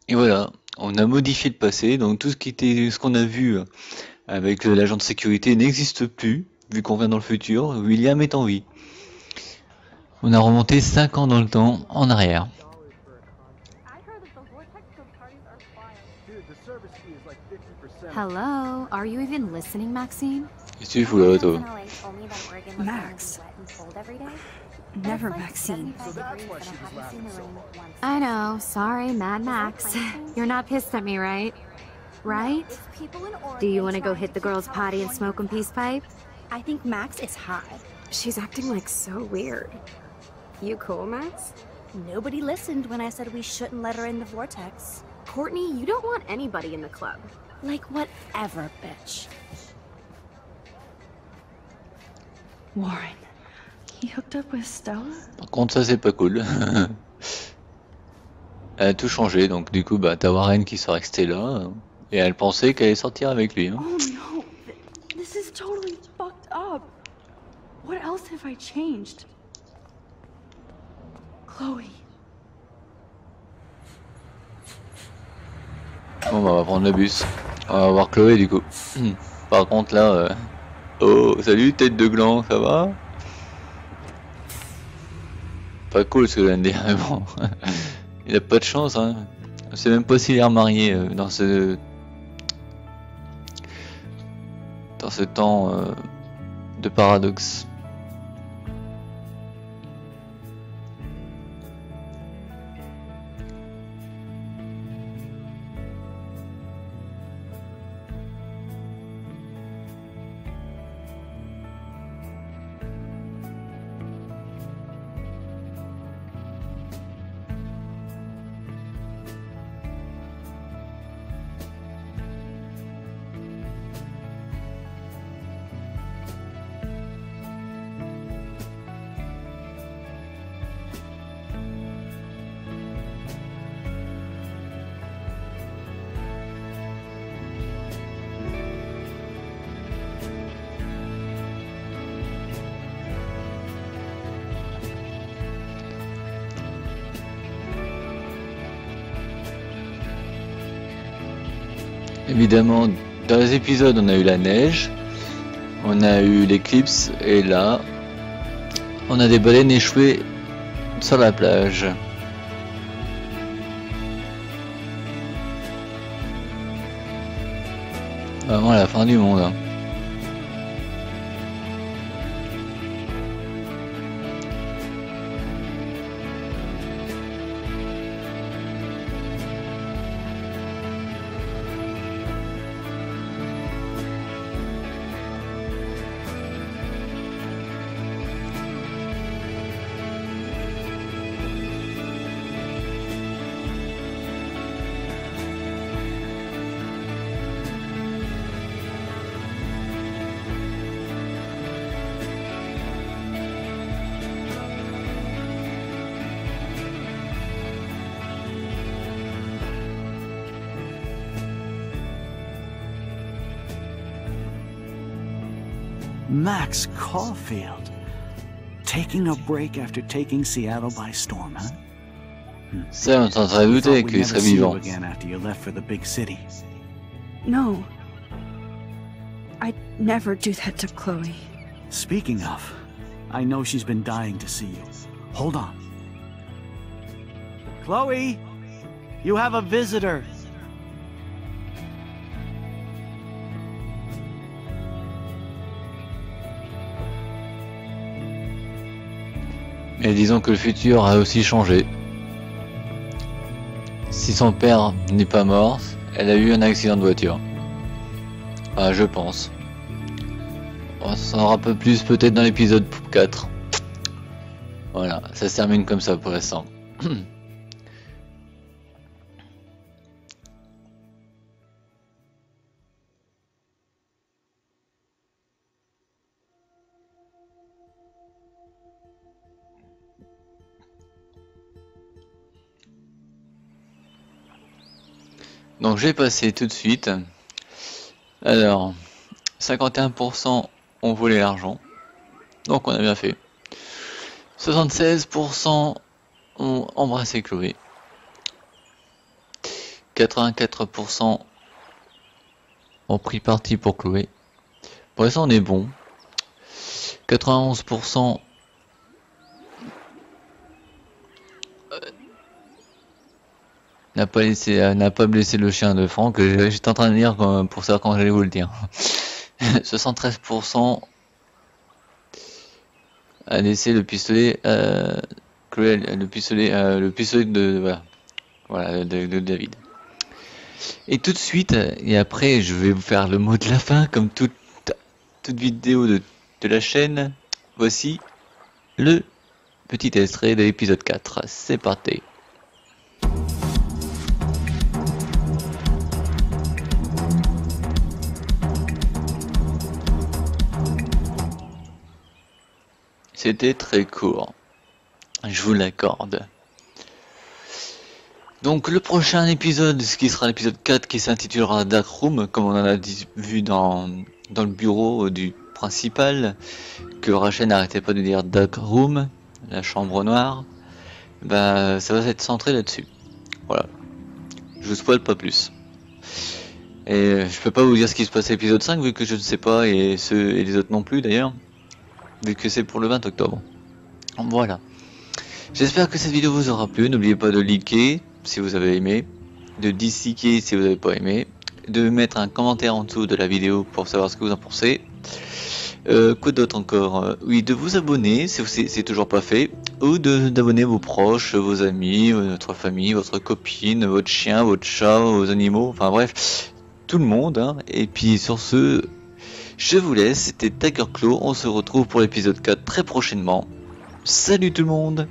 Et voilà, on a modifié le passé, donc tout ce qu'on a vu avec l'agent de sécurité n'existe plus, vu qu'on vient dans le futur. William est en vie. On a remonté 5 ans dans le temps, en arrière. Hello, are you even listening, Maxine? Qu'est-ce que tu fous là, toi? Max. Never Maxine. I know, sorry, Mad Max. You're not pissed at me, right? Right? Do you want to go hit the girls' potty and smoke a peace pipe? I think Max is hot. She's acting like so weird. You cool, Max? Nobody listened when I said we shouldn't let her in the vortex. Courtney, you don't want anybody in the club. Like whatever, bitch. Warren, he hooked up with Stella? Par contre, ça c'est pas cool. Elle a tout changé, donc du coup, bah t'as Warren qui sort avec Stella, et elle pensait qu'elle allait sortir avec lui. Hein. Oh no, this is totally fucked up. What else have I changed? Chloe. Bon bah on va prendre le bus. On va voir Chloé du coup. Par contre là... Oh, salut tête de gland, ça va? Pas cool ce que je viens de dire, mais bon. Il a pas de chance, hein. Je sais même pas s'il est remarié dans ce temps de paradoxe. Évidemment, dans les épisodes, on a eu la neige, on a eu l'éclipse, et là, on a des baleines échouées sur la plage. Vraiment la fin du monde. Hein. Max Caulfield. Taking a break after taking Seattle by storm, huh? Ça, on s'en serait douté qu'il serait vivant. No. I'd never do that to Chloe. Speaking of, I know she's been dying to see you. Hold on. Chloe, you have a visitor. Mais disons que le futur a aussi changé. Si son père n'est pas mort, elle a eu un accident de voiture. Ah, je pense. On s'en saura un peu plus peut-être dans l'épisode 4. Voilà, ça se termine comme ça pour l'instant. Donc je vais passer tout de suite. Alors, 51% ont volé l'argent. Donc on a bien fait. 76% ont embrassé Chloé. 84% ont pris parti pour Chloé. Pour l'instant on est bon. 91% n'a pas blessé le chien de Franck. J'étais en train de dire pour savoir quand j'allais vous le dire. 73% a laissé le pistolet le pistolet de voilà de David. Et tout de suite, et après je vais vous faire le mot de la fin comme toute vidéo de la chaîne. Voici le petit extrait de l'épisode 4. C'est parti. C'était très court, je vous l'accorde. Donc le prochain épisode, ce qui sera l'épisode 4 qui s'intitulera Dark Room, comme on en a vu dans le bureau du principal, que Rachel n'arrêtait pas de dire Dark Room, la chambre noire, bah ça va être centré là-dessus. Voilà, je vous spoil pas plus. Et je peux pas vous dire ce qui se passe à l'épisode 5 vu que je ne sais pas, et les autres non plus d'ailleurs. Vu que c'est pour le 20 octobre. Voilà. J'espère que cette vidéo vous aura plu. N'oubliez pas de liker si vous avez aimé, de disliker si vous n'avez pas aimé, de mettre un commentaire en dessous de la vidéo pour savoir ce que vous en pensez. Quoi d'autre encore? Oui, de vous abonner si c'est toujours pas fait, ou d'abonner vos proches, vos amis, votre famille, votre copine, votre chien, votre chat, vos animaux, enfin bref, tout le monde. Hein. Et puis sur ce, je vous laisse, c'était Tiger Claw, on se retrouve pour l'épisode 4 très prochainement. Salut tout le monde!